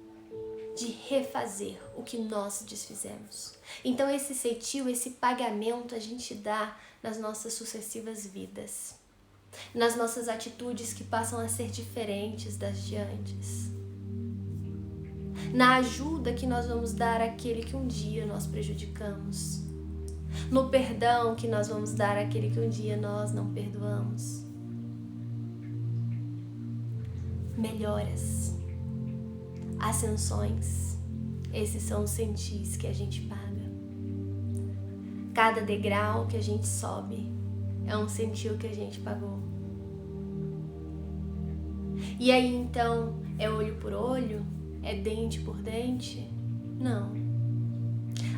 de refazer o que nós desfizemos. Então esse ceitil, esse pagamento a gente dá nas nossas sucessivas vidas, nas nossas atitudes que passam a ser diferentes das de antes, na ajuda que nós vamos dar àquele que um dia nós prejudicamos, no perdão que nós vamos dar àquele que um dia nós não perdoamos. Melhoras, ascensões, esses são os centis que a gente paga. Cada degrau que a gente sobe é um centil que a gente pagou. E aí então, é olho por olho? É dente por dente? Não.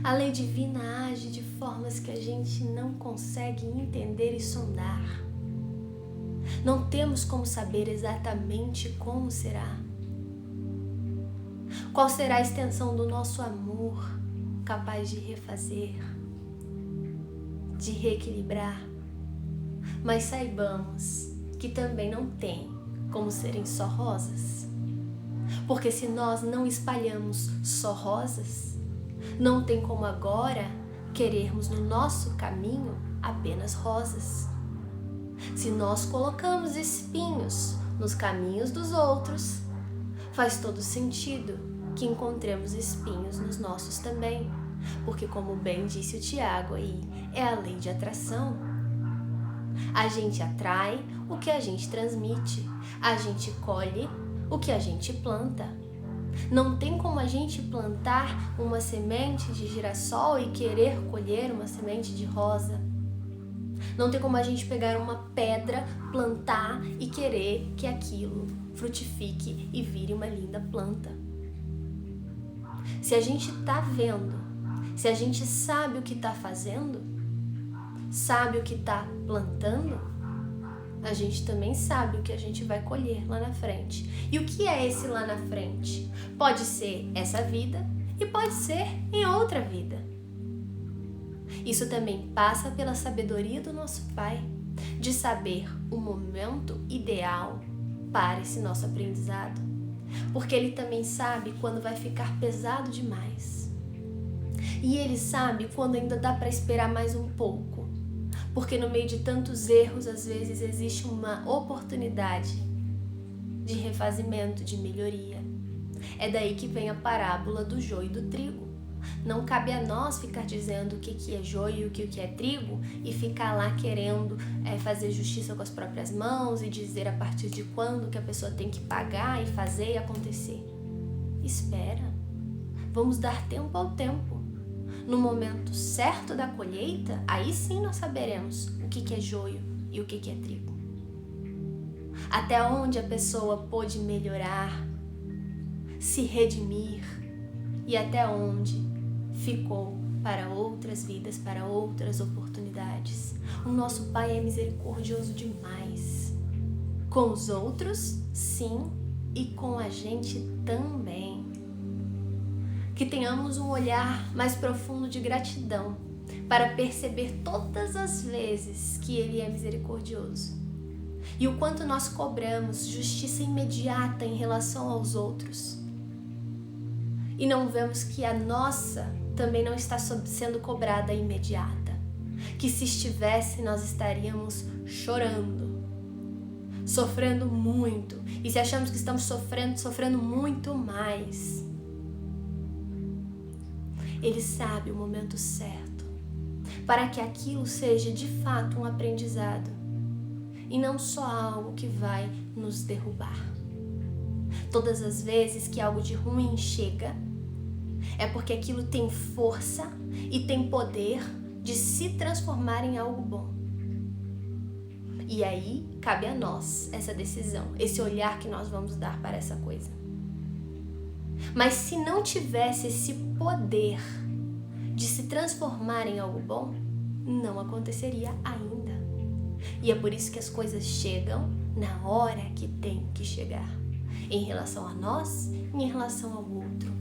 A lei divina age de formas que a gente não consegue entender e sondar. Não temos como saber exatamente como será. Qual será a extensão do nosso amor capaz de refazer, de reequilibrar? Mas saibamos que também não tem como serem só rosas. Porque se nós não espalhamos só rosas, não tem como agora querermos no nosso caminho apenas rosas. Se nós colocamos espinhos nos caminhos dos outros, faz todo sentido que encontremos espinhos nos nossos também. Porque, como bem disse o Tiago aí, é a lei de atração. A gente atrai o que a gente transmite, a gente colhe o que a gente planta. Não tem como a gente plantar uma semente de girassol e querer colher uma semente de rosa. Não tem como a gente pegar uma pedra, plantar e querer que aquilo frutifique e vire uma linda planta. Se a gente está vendo, se a gente sabe o que está fazendo, sabe o que está plantando, a gente também sabe o que a gente vai colher lá na frente. E o que é esse lá na frente? Pode ser essa vida e pode ser em outra vida. Isso também passa pela sabedoria do nosso Pai, de saber o momento ideal para esse nosso aprendizado. Porque Ele também sabe quando vai ficar pesado demais. E Ele sabe quando ainda dá para esperar mais um pouco. Porque no meio de tantos erros, às vezes existe uma oportunidade de refazimento, de melhoria. É daí que vem a parábola do joio e do trigo. Não cabe a nós ficar dizendo o que é joio e o que é trigo e ficar lá querendo fazer justiça com as próprias mãos e dizer a partir de quando que a pessoa tem que pagar e fazer e acontecer. Espera, vamos dar tempo ao tempo. No momento certo da colheita, aí sim nós saberemos o que é joio e o que é trigo. Até onde a pessoa pôde melhorar, se redimir e até onde ficou para outras vidas, para outras oportunidades. O nosso Pai é misericordioso demais. Com os outros, sim, e com a gente também. Que tenhamos um olhar mais profundo de gratidão para perceber todas as vezes que Ele é misericordioso. E o quanto nós cobramos justiça imediata em relação aos outros. E não vemos que a nossa também não está sendo cobrada imediata. Que se estivesse, nós estaríamos chorando, sofrendo muito. E se achamos que estamos sofrendo muito mais. Ele sabe o momento certo para que aquilo seja de fato um aprendizado e não só algo que vai nos derrubar. Todas as vezes que algo de ruim chega, é porque aquilo tem força e tem poder de se transformar em algo bom. E aí cabe a nós essa decisão, esse olhar que nós vamos dar para essa coisa. Mas se não tivesse esse poder de se transformar em algo bom, não aconteceria ainda. E é por isso que as coisas chegam na hora que tem que chegar, em relação a nós e em relação ao outro.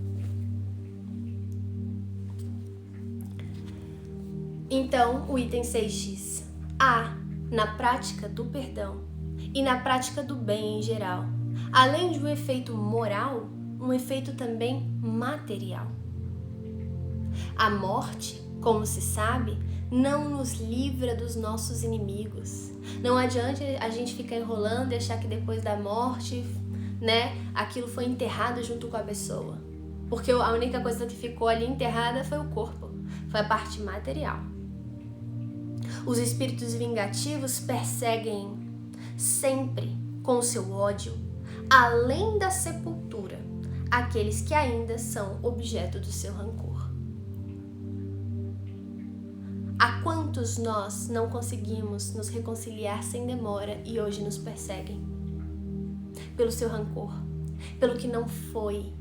Então, o item 6 diz: há, na prática do perdão e na prática do bem em geral, além de um efeito moral, um efeito também material. A morte, como se sabe, não nos livra dos nossos inimigos. Não adianta a gente ficar enrolando e achar que depois da morte, aquilo foi enterrado junto com a pessoa. Porque a única coisa que ficou ali enterrada foi o corpo, foi a parte material. Os espíritos vingativos perseguem sempre com o seu ódio, além da sepultura, aqueles que ainda são objeto do seu rancor. Há quantos nós não conseguimos nos reconciliar sem demora e hoje nos perseguem? Pelo seu rancor, pelo que não foi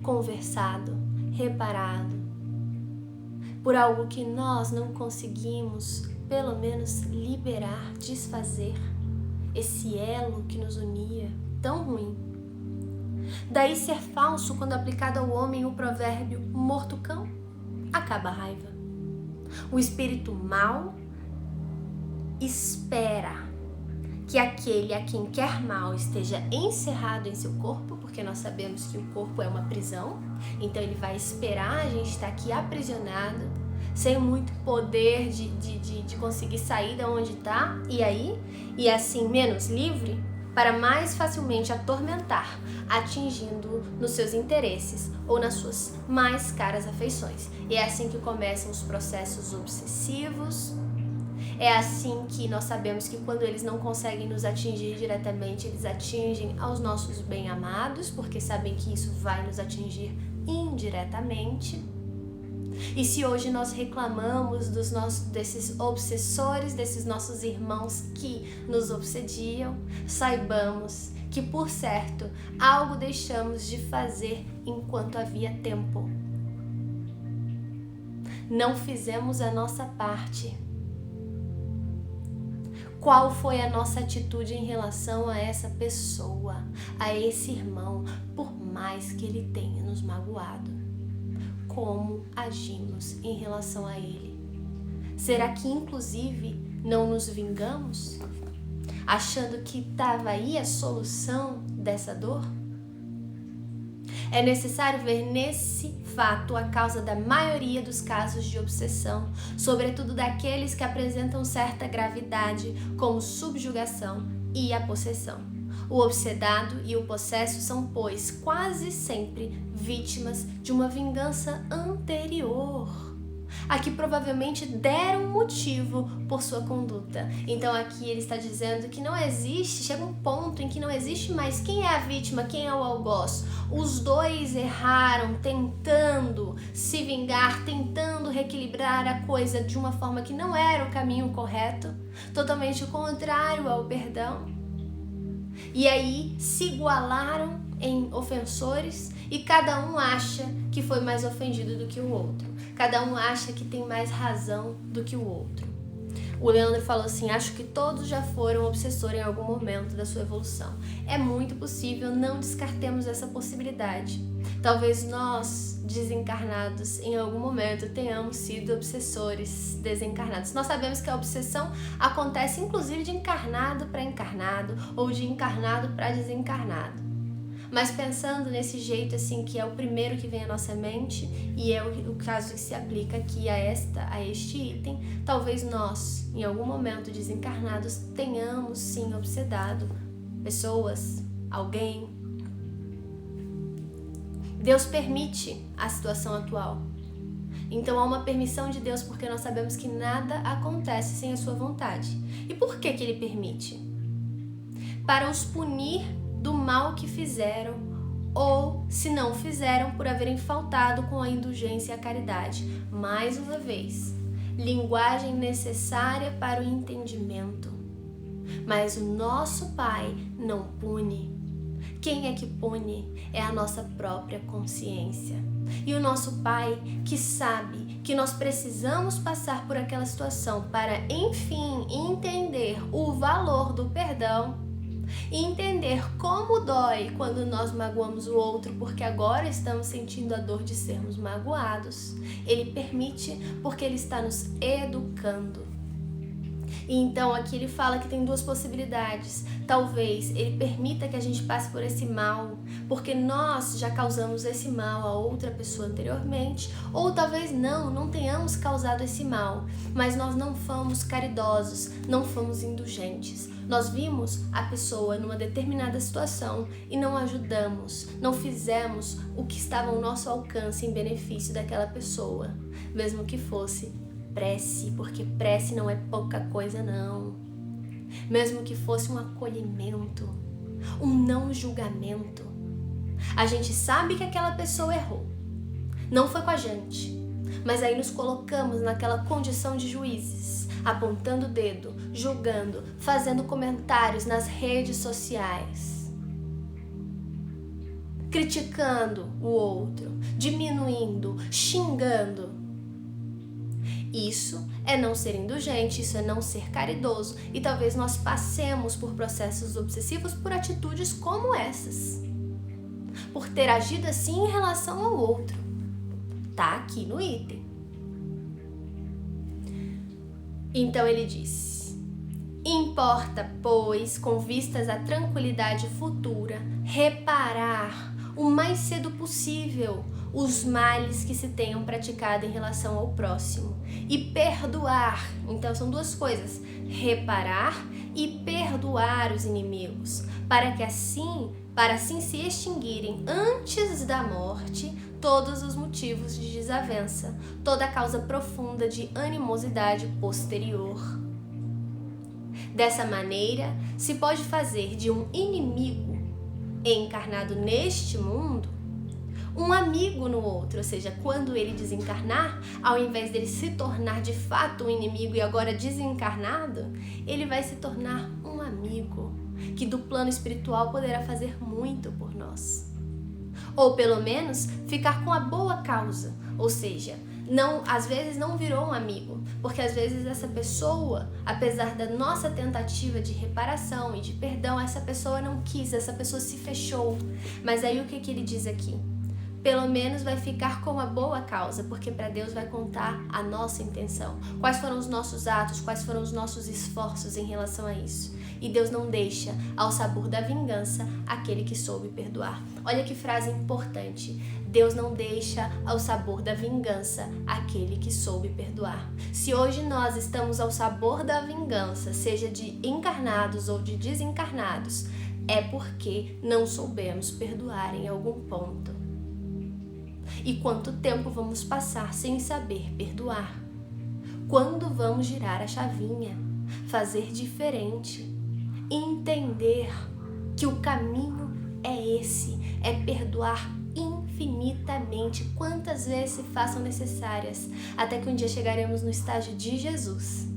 conversado, reparado, por algo que nós não conseguimos, pelo menos, liberar, desfazer esse elo que nos unia, tão ruim. Daí ser falso quando aplicado ao homem o provérbio morto cão acaba a raiva. O espírito mau espera que aquele a quem quer mal esteja encerrado em seu corpo, porque nós sabemos que o corpo é uma prisão, então ele vai esperar a gente estar aqui aprisionado, sem muito poder de conseguir sair de onde está, e assim menos livre, para mais facilmente atormentar, atingindo nos seus interesses ou nas suas mais caras afeições. E é assim que começam os processos obsessivos. É assim que nós sabemos que quando eles não conseguem nos atingir diretamente, eles atingem aos nossos bem-amados, porque sabem que isso vai nos atingir indiretamente. E se hoje nós reclamamos desses obsessores, desses nossos irmãos que nos obsediam, saibamos que, por certo, algo deixamos de fazer enquanto havia tempo. Não fizemos a nossa parte. Qual foi a nossa atitude em relação a essa pessoa, a esse irmão, por mais que ele tenha nos magoado? Como agimos em relação a ele? Será que inclusive não nos vingamos, achando que estava aí a solução dessa dor? É necessário ver nesse fato a causa da maioria dos casos de obsessão, sobretudo daqueles que apresentam certa gravidade, como subjugação e a possessão. O obsedado e o possesso são, pois, quase sempre vítimas de uma vingança anterior, a que provavelmente deram motivo por sua conduta. Então aqui ele está dizendo que não existe, chega um ponto em que não existe mais quem é a vítima, quem é o algoz. Os dois erraram tentando se vingar, tentando reequilibrar a coisa de uma forma que não era o caminho correto, totalmente o contrário ao perdão. E aí se igualaram em ofensores e cada um acha que foi mais ofendido do que o outro. Cada um acha que tem mais razão do que o outro. O Leandro falou assim: acho que todos já foram obsessor em algum momento da sua evolução. É muito possível, não descartemos essa possibilidade. Talvez nós, desencarnados, em algum momento tenhamos sido obsessores desencarnados. Nós sabemos que a obsessão acontece inclusive de encarnado para encarnado ou de encarnado para desencarnado. Mas pensando nesse jeito assim, que é o primeiro que vem à nossa mente e é o caso que se aplica aqui a este item, talvez nós, em algum momento desencarnados, tenhamos sim obsedado pessoas, alguém. Deus permite a situação atual. Então há uma permissão de Deus, porque nós sabemos que nada acontece sem a sua vontade. E por que Ele permite? Para os punir do mal que fizeram, ou se não fizeram, por haverem faltado com a indulgência e a caridade. Mais uma vez, linguagem necessária para o entendimento. Mas o nosso Pai não pune. Quem é que pune? É a nossa própria consciência. E o nosso Pai, que sabe que nós precisamos passar por aquela situação para, enfim, entender o valor do perdão, e entender como dói quando nós magoamos o outro, porque agora estamos sentindo a dor de sermos magoados. Ele permite porque Ele está nos educando. E então aqui ele fala que tem duas possibilidades. Talvez Ele permita que a gente passe por esse mal, porque nós já causamos esse mal a outra pessoa anteriormente, ou talvez não tenhamos causado esse mal, mas nós não fomos caridosos, não fomos indulgentes. Nós vimos a pessoa numa determinada situação e não ajudamos, não fizemos o que estava ao nosso alcance em benefício daquela pessoa, mesmo que fosse prece, porque prece não é pouca coisa não. Mesmo que fosse um acolhimento, um não julgamento. A gente sabe que aquela pessoa errou, não foi com a gente, mas aí nos colocamos naquela condição de juízes, apontando o dedo, julgando, fazendo comentários nas redes sociais, criticando o outro, diminuindo, xingando. Isso é não ser indulgente, isso é não ser caridoso, e talvez nós passemos por processos obsessivos por atitudes como essas. por ter agido assim em relação ao outro. Tá aqui no item. Então ele diz: importa, pois, com vistas à tranquilidade futura, reparar o mais cedo possível os males que se tenham praticado em relação ao próximo e perdoar. Então são duas coisas: reparar e perdoar os inimigos, para assim se extinguirem antes da morte todos os motivos de desavença, toda a causa profunda de animosidade posterior. Dessa maneira, se pode fazer de um inimigo encarnado neste mundo um amigo no outro, ou seja, quando ele desencarnar, ao invés dele se tornar de fato um inimigo e agora desencarnado, ele vai se tornar um amigo que do plano espiritual poderá fazer muito por nós. Ou pelo menos ficar com a boa causa, ou seja, às vezes não virou um amigo, porque às vezes essa pessoa, apesar da nossa tentativa de reparação e de perdão, essa pessoa não quis, essa pessoa se fechou. Mas aí o que ele diz aqui? Pelo menos vai ficar com a boa causa, porque para Deus vai contar a nossa intenção. Quais foram os nossos atos, quais foram os nossos esforços em relação a isso. E Deus não deixa ao sabor da vingança aquele que soube perdoar. Olha que frase importante. Deus não deixa ao sabor da vingança aquele que soube perdoar. Se hoje nós estamos ao sabor da vingança, seja de encarnados ou de desencarnados, é porque não soubemos perdoar em algum ponto. E quanto tempo vamos passar sem saber perdoar? Quando vamos girar a chavinha, fazer diferente, entender que o caminho é esse, é perdoar infinitamente, quantas vezes se façam necessárias, até que um dia chegaremos no estágio de Jesus,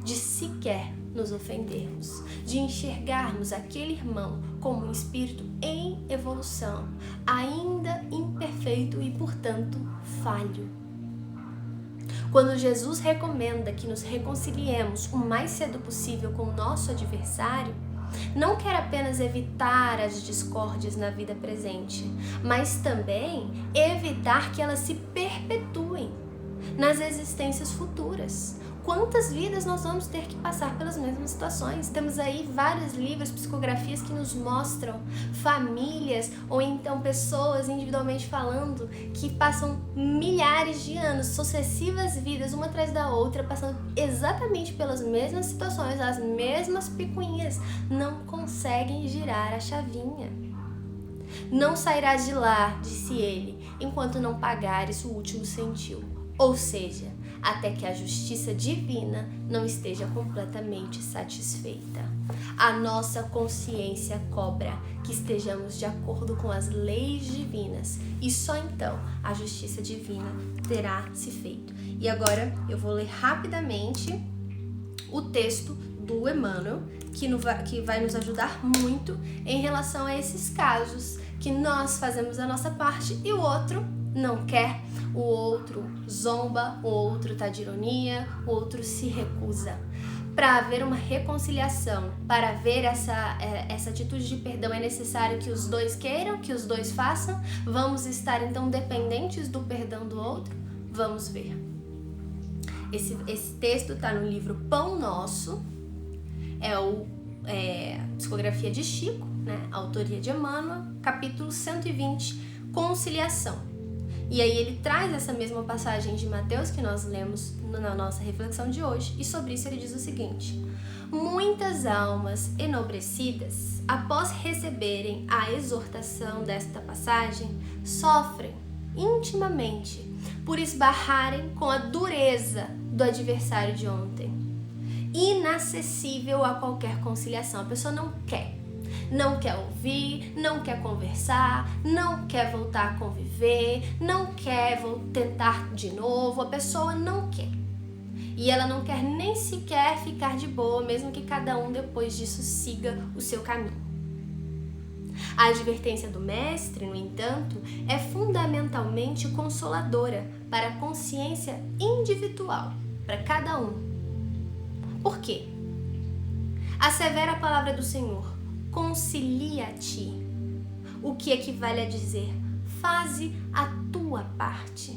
de sequer nos ofendermos, de enxergarmos aquele irmão como um espírito em evolução, ainda imperfeito e, portanto, falho. Quando Jesus recomenda que nos reconciliemos o mais cedo possível com o nosso adversário, não quer apenas evitar as discórdias na vida presente, mas também evitar que elas se perpetuem nas existências futuras. Quantas vidas nós vamos ter que passar pelas mesmas situações? Temos aí vários livros, psicografias que nos mostram famílias ou então pessoas individualmente falando que passam milhares de anos, sucessivas vidas, uma atrás da outra, passando exatamente pelas mesmas situações, as mesmas picuinhas, não conseguem girar a chavinha. Não sairás de lá, disse ele, enquanto não pagares o último centil. Ou seja, até que a justiça divina não esteja completamente satisfeita. A nossa consciência cobra que estejamos de acordo com as leis divinas e só então a justiça divina terá se feito. E agora eu vou ler rapidamente o texto do Emmanuel, que vai nos ajudar muito em relação a esses casos que nós fazemos a nossa parte e o outro não quer, o outro zomba, o outro tá de ironia, o outro se recusa. Para haver uma reconciliação, para haver essa atitude de perdão, é necessário que os dois queiram, que os dois façam. Vamos estar então dependentes do perdão do outro? Vamos ver. Esse texto está no livro Pão Nosso, psicografia de Chico, né? Autoria de Emmanuel, capítulo 120, Conciliação. E aí ele traz essa mesma passagem de Mateus que nós lemos na nossa reflexão de hoje, e sobre isso ele diz o seguinte: muitas almas enobrecidas, após receberem a exortação desta passagem, sofrem intimamente por esbarrarem com a dureza do adversário de ontem, inacessível a qualquer conciliação. A pessoa não quer ouvir, não quer conversar, não quer voltar a conviver, não quer tentar de novo, a pessoa não quer. E ela não quer nem sequer ficar de boa, mesmo que cada um depois disso siga o seu caminho. A advertência do mestre, no entanto, é fundamentalmente consoladora para a consciência individual, para cada um. Por quê? Assevera a palavra do Senhor: concilia-te. o que equivale a dizer: faze a tua parte.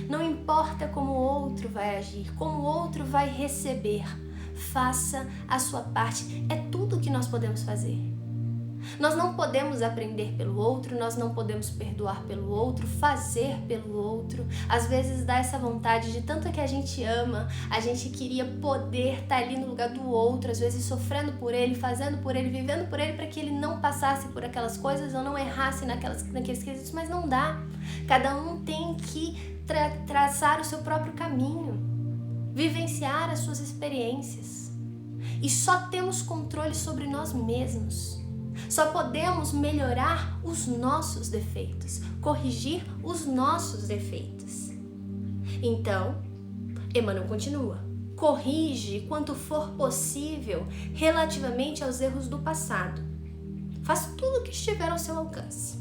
Não importa como o outro vai agir, como o outro vai receber, faça a sua parte. É tudo o que nós podemos fazer. Nós não podemos aprender pelo outro, nós não podemos perdoar pelo outro, fazer pelo outro. Às vezes dá essa vontade de tanto que a gente ama, a gente queria poder estar ali no lugar do outro, às vezes sofrendo por ele, fazendo por ele, vivendo por ele, para que ele não passasse por aquelas coisas ou não errasse naqueles quesitos, mas não dá. Cada um tem que traçar o seu próprio caminho, vivenciar as suas experiências. E só temos controle sobre nós mesmos. Só podemos melhorar os nossos defeitos, corrigir os nossos defeitos. Então, Emmanuel continua: corrige quanto for possível relativamente aos erros do passado. Faz tudo o que estiver ao seu alcance.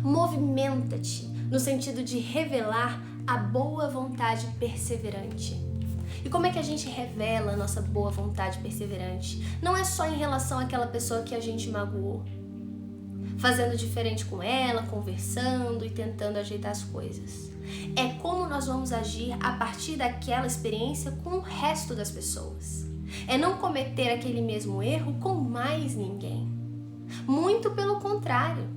Movimenta-te no sentido de revelar a boa vontade perseverante. E como é que a gente revela a nossa boa vontade perseverante? Não é só em relação àquela pessoa que a gente magoou, fazendo diferente com ela, conversando e tentando ajeitar as coisas. É como nós vamos agir a partir daquela experiência com o resto das pessoas. É não cometer aquele mesmo erro com mais ninguém. Muito pelo contrário.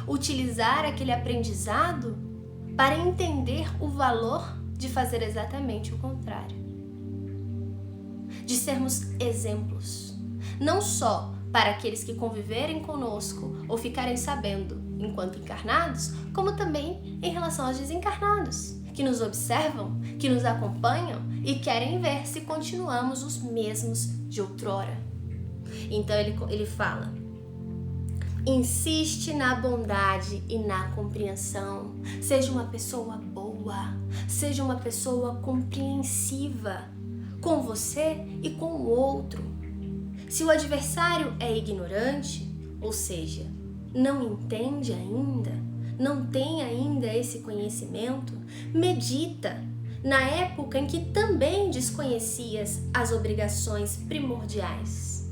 Utilizar aquele aprendizado para entender o valor de fazer exatamente o contrário. De sermos exemplos, não só para aqueles que conviverem conosco ou ficarem sabendo enquanto encarnados, como também em relação aos desencarnados, que nos observam, que nos acompanham e querem ver se continuamos os mesmos de outrora. Então ele fala: insiste na bondade e na compreensão. Seja uma pessoa boa, seja uma pessoa compreensiva com você e com o outro. Se o adversário é ignorante, ou seja, não entende ainda, não tem ainda esse conhecimento, medita na época em que também desconhecias as obrigações primordiais.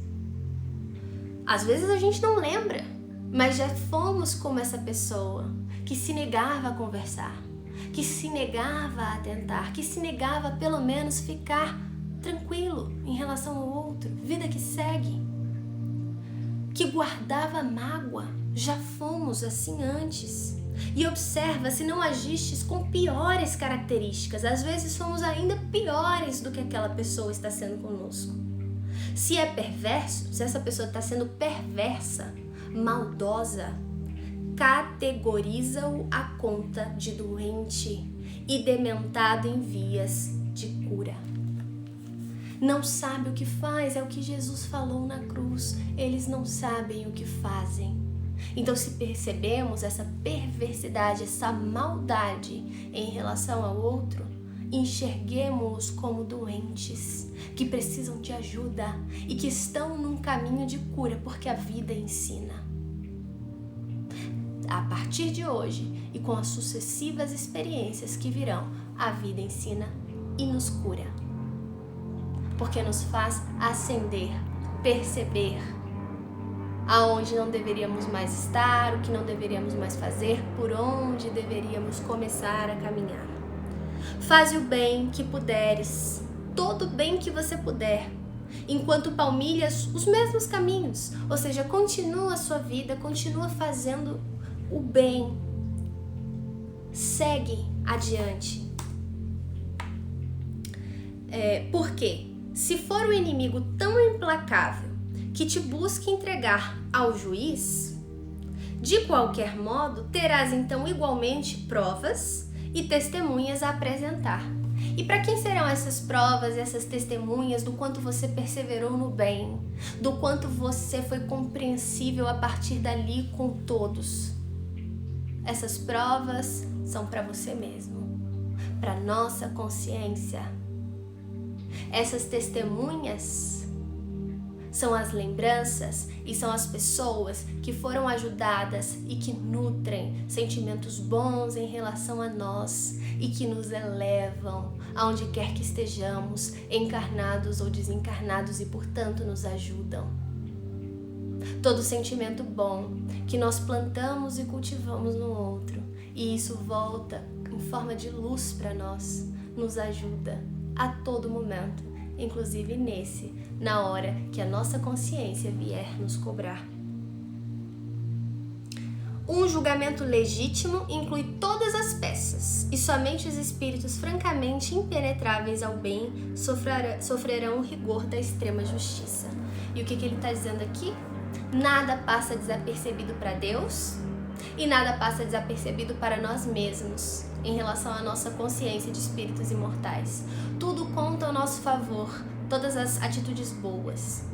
Às vezes a gente não lembra, mas já fomos como essa pessoa que se negava a conversar, que se negava a tentar, que se negava a pelo menos ficar tranquilo em relação ao outro, vida que segue, que guardava mágoa. Já fomos assim antes. E observa se não agistes com piores características. Às vezes somos ainda piores do que aquela pessoa está sendo conosco. Se é perverso, se essa pessoa está sendo perversa, maldosa, categoriza-o à conta de doente e dementado em vias de cura. Não sabe o que faz, é o que Jesus falou na cruz. Eles não sabem o que fazem. Então, se percebemos essa perversidade, essa maldade em relação ao outro, enxerguemos-os como doentes, que precisam de ajuda e que estão num caminho de cura, porque a vida ensina. A partir de hoje e com as sucessivas experiências que virão, a vida ensina e nos cura. Porque nos faz ascender, perceber aonde não deveríamos mais estar, o que não deveríamos mais fazer, por onde deveríamos começar a caminhar. Faze o bem que puderes, todo o bem que você puder, enquanto palmilhas os mesmos caminhos, ou seja, continua a sua vida, continua fazendo o bem, segue adiante. Por quê? Se for o inimigo tão implacável que te busque entregar ao juiz, de qualquer modo terás então igualmente provas e testemunhas a apresentar. E para quem serão essas provas e essas testemunhas do quanto você perseverou no bem, do quanto você foi compreensível a partir dali com todos? Essas provas são para você mesmo, para nossa consciência. Essas testemunhas são as lembranças e são as pessoas que foram ajudadas e que nutrem sentimentos bons em relação a nós e que nos elevam aonde quer que estejamos, encarnados ou desencarnados, e portanto nos ajudam. todo sentimento bom que nós plantamos e cultivamos no outro, e isso volta em forma de luz para nós, nos ajuda a todo momento, inclusive na hora que a nossa consciência vier nos cobrar. Um julgamento legítimo inclui todas as peças, e somente os espíritos francamente impenetráveis ao bem sofrerão o rigor da extrema justiça. E o que ele está dizendo aqui? Nada passa desapercebido para Deus e nada passa desapercebido para nós mesmos em relação à nossa consciência de espíritos imortais. Tudo conta ao nosso favor, todas as atitudes boas.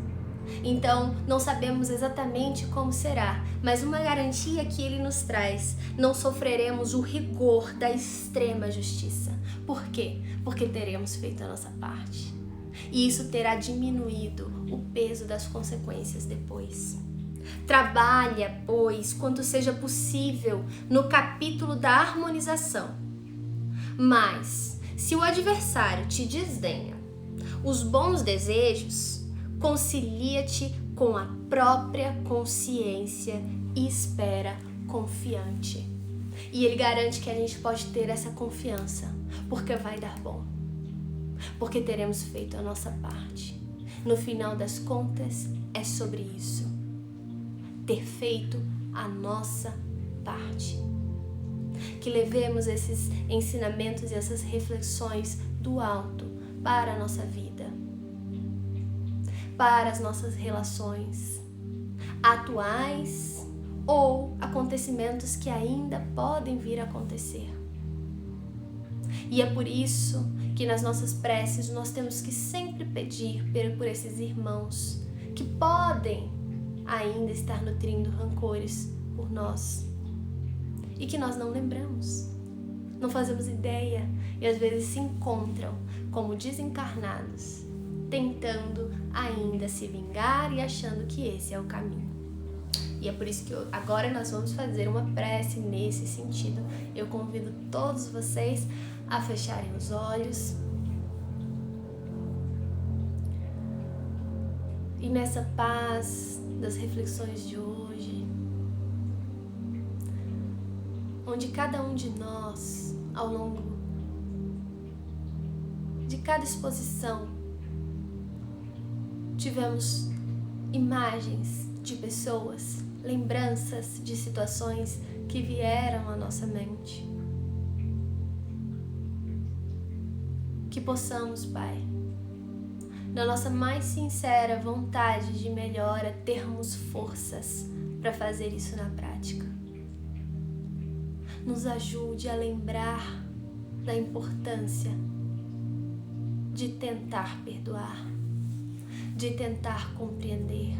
Então, não sabemos exatamente como será, mas uma garantia que ele nos traz: não sofreremos o rigor da extrema justiça. Por quê? Porque teremos feito a nossa parte. E isso terá diminuído o peso das consequências depois. Trabalha, pois, quanto seja possível no capítulo da harmonização. Mas, se o adversário te desdenha os bons desejos, concilia-te com a própria consciência e espera confiante. E ele garante que a gente pode ter essa confiança, porque vai dar bom. Porque teremos feito a nossa parte. No final das contas, é sobre isso. Ter feito a nossa parte. Que levemos esses ensinamentos e essas reflexões do alto para a nossa vida, para as nossas relações atuais ou acontecimentos que ainda podem vir a acontecer. E é por isso que nas nossas preces nós temos que sempre pedir por esses irmãos que podem ainda estar nutrindo rancores por nós e que nós não lembramos, não fazemos ideia e às vezes se encontram como desencarnados, tentando ainda se vingar e achando que esse é o caminho. E é por isso que agora nós vamos fazer uma prece nesse sentido. Eu convido todos vocês a fecharem os olhos e nessa paz das reflexões de hoje, onde cada um de nós, ao longo de cada exposição, tivemos imagens de pessoas, lembranças de situações que vieram à nossa mente. Que possamos, Pai, na nossa mais sincera vontade de melhora, termos forças para fazer isso na prática. Nos ajude a lembrar da importância de tentar perdoar, de tentar compreender,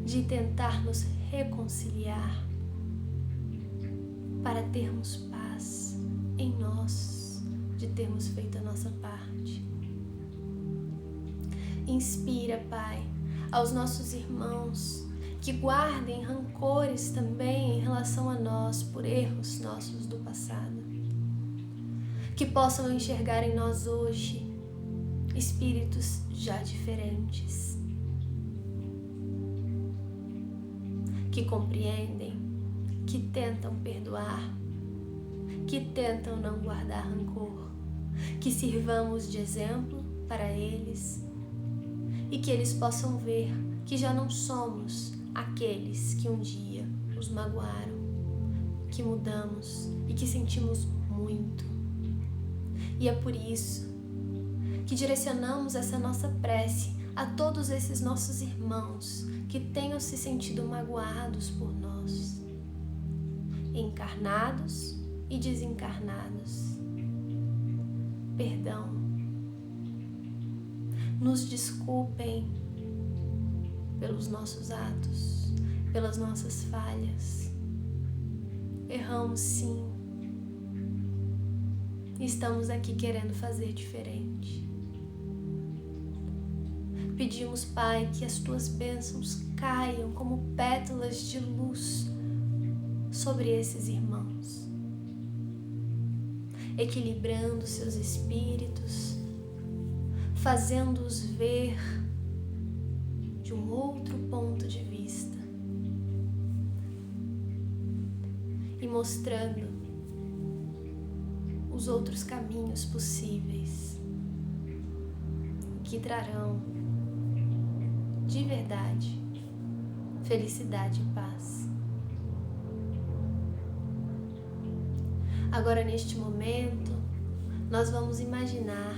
de tentar nos reconciliar para termos paz em nós, de termos feito a nossa parte. Inspira, Pai, aos nossos irmãos que guardem rancores também em relação a nós por erros nossos do passado, que possam enxergar em nós hoje espíritos já diferentes, que compreendem, que tentam perdoar, que tentam não guardar rancor, que sirvamos de exemplo para eles e que eles possam ver que já não somos aqueles que um dia os magoaram, que mudamos e que sentimos muito. E é por isso que direcionamos essa nossa prece a todos esses nossos irmãos que tenham se sentido magoados por nós, encarnados e desencarnados. Perdão. Nos desculpem pelos nossos atos, pelas nossas falhas. Erramos sim. Estamos aqui querendo fazer diferente. Pedimos, Pai, que as Tuas bênçãos caiam como pétalas de luz sobre esses irmãos, equilibrando seus espíritos, fazendo-os ver de um outro ponto de vista. e mostrando os outros caminhos possíveis que trarão de verdade felicidade e paz. Agora, neste momento, nós vamos imaginar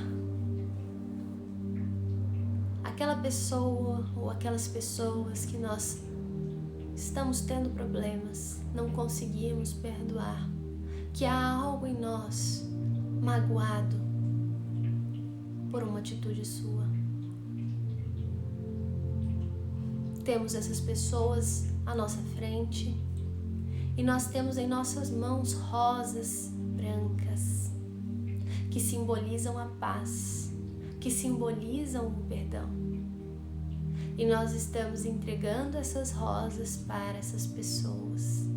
aquela pessoa ou aquelas pessoas que nós estamos tendo problemas, não conseguimos perdoar, que há algo em nós magoado por uma atitude sua. Temos essas pessoas à nossa frente e nós temos em nossas mãos rosas brancas que simbolizam a paz, que simbolizam o perdão. E nós estamos entregando essas rosas para essas pessoas.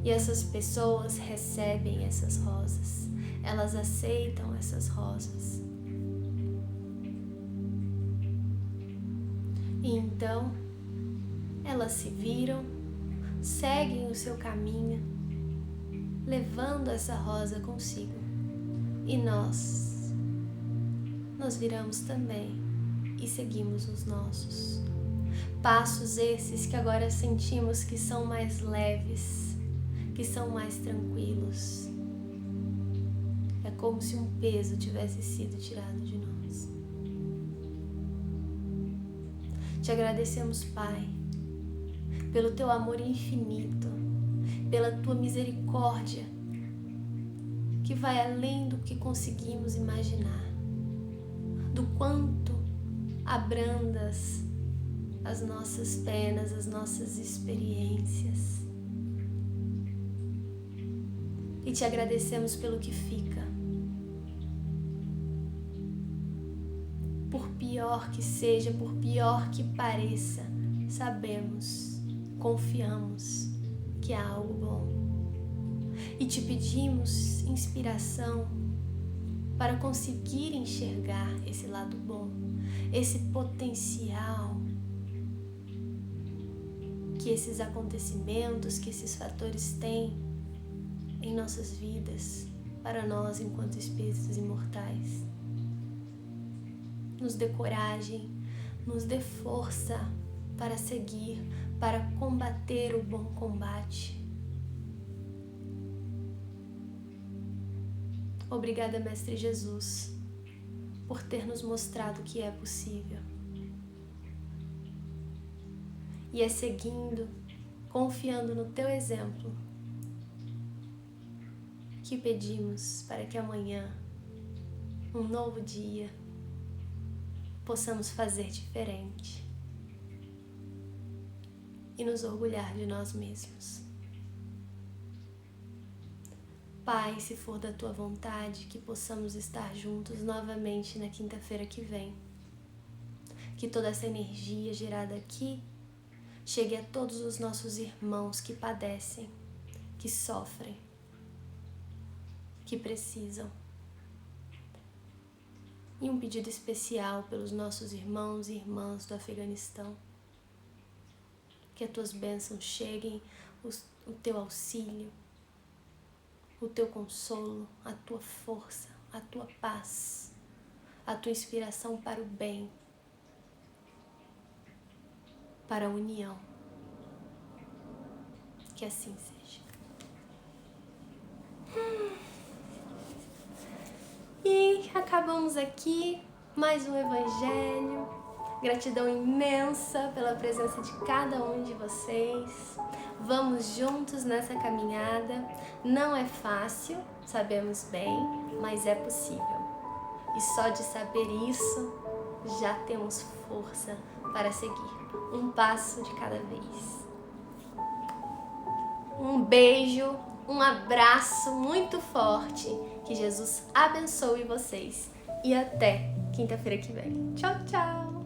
E essas pessoas recebem essas rosas, elas aceitam essas rosas. E então, elas se viram, seguem o seu caminho, levando essa rosa consigo. E nós viramos também e seguimos os nossos. Passos esses que agora sentimos que são mais leves, que são mais tranquilos. É como se um peso tivesse sido tirado de nós. Te agradecemos, Pai, pelo Teu amor infinito, pela Tua misericórdia, que vai além do que conseguimos imaginar, do quanto abrandas as nossas penas, as nossas experiências. E te agradecemos pelo que fica. Por pior que seja, por pior que pareça, sabemos, confiamos que há algo bom. E te pedimos inspiração para conseguir enxergar esse lado bom, esse potencial que esses acontecimentos, que esses fatores têm em nossas vidas, para nós enquanto espíritos imortais. Nos dê coragem, nos dê força para seguir, para combater o bom combate. Obrigada, Mestre Jesus, por ter nos mostrado que é possível. E é seguindo, confiando no Teu exemplo, que pedimos para que amanhã, um novo dia, possamos fazer diferente e nos orgulhar de nós mesmos. Pai, se for da Tua vontade, que possamos estar juntos novamente na quinta-feira que vem. Que toda essa energia gerada aqui chegue a todos os nossos irmãos que padecem, que sofrem, que precisam. E um pedido especial pelos nossos irmãos e irmãs do Afeganistão. Que as Tuas bênçãos cheguem, o Teu auxílio, o Teu consolo, a Tua força, a Tua paz, a Tua inspiração para o bem, para a união. Que assim seja. E acabamos aqui mais um Evangelho. Gratidão imensa pela presença de cada um de vocês. Vamos juntos nessa caminhada. Não é fácil, sabemos bem, mas é possível. E só de saber isso, já temos força para seguir. Um passo de cada vez. Um beijo, um abraço muito forte. Que Jesus abençoe vocês. E até quinta-feira que vem. Tchau, tchau!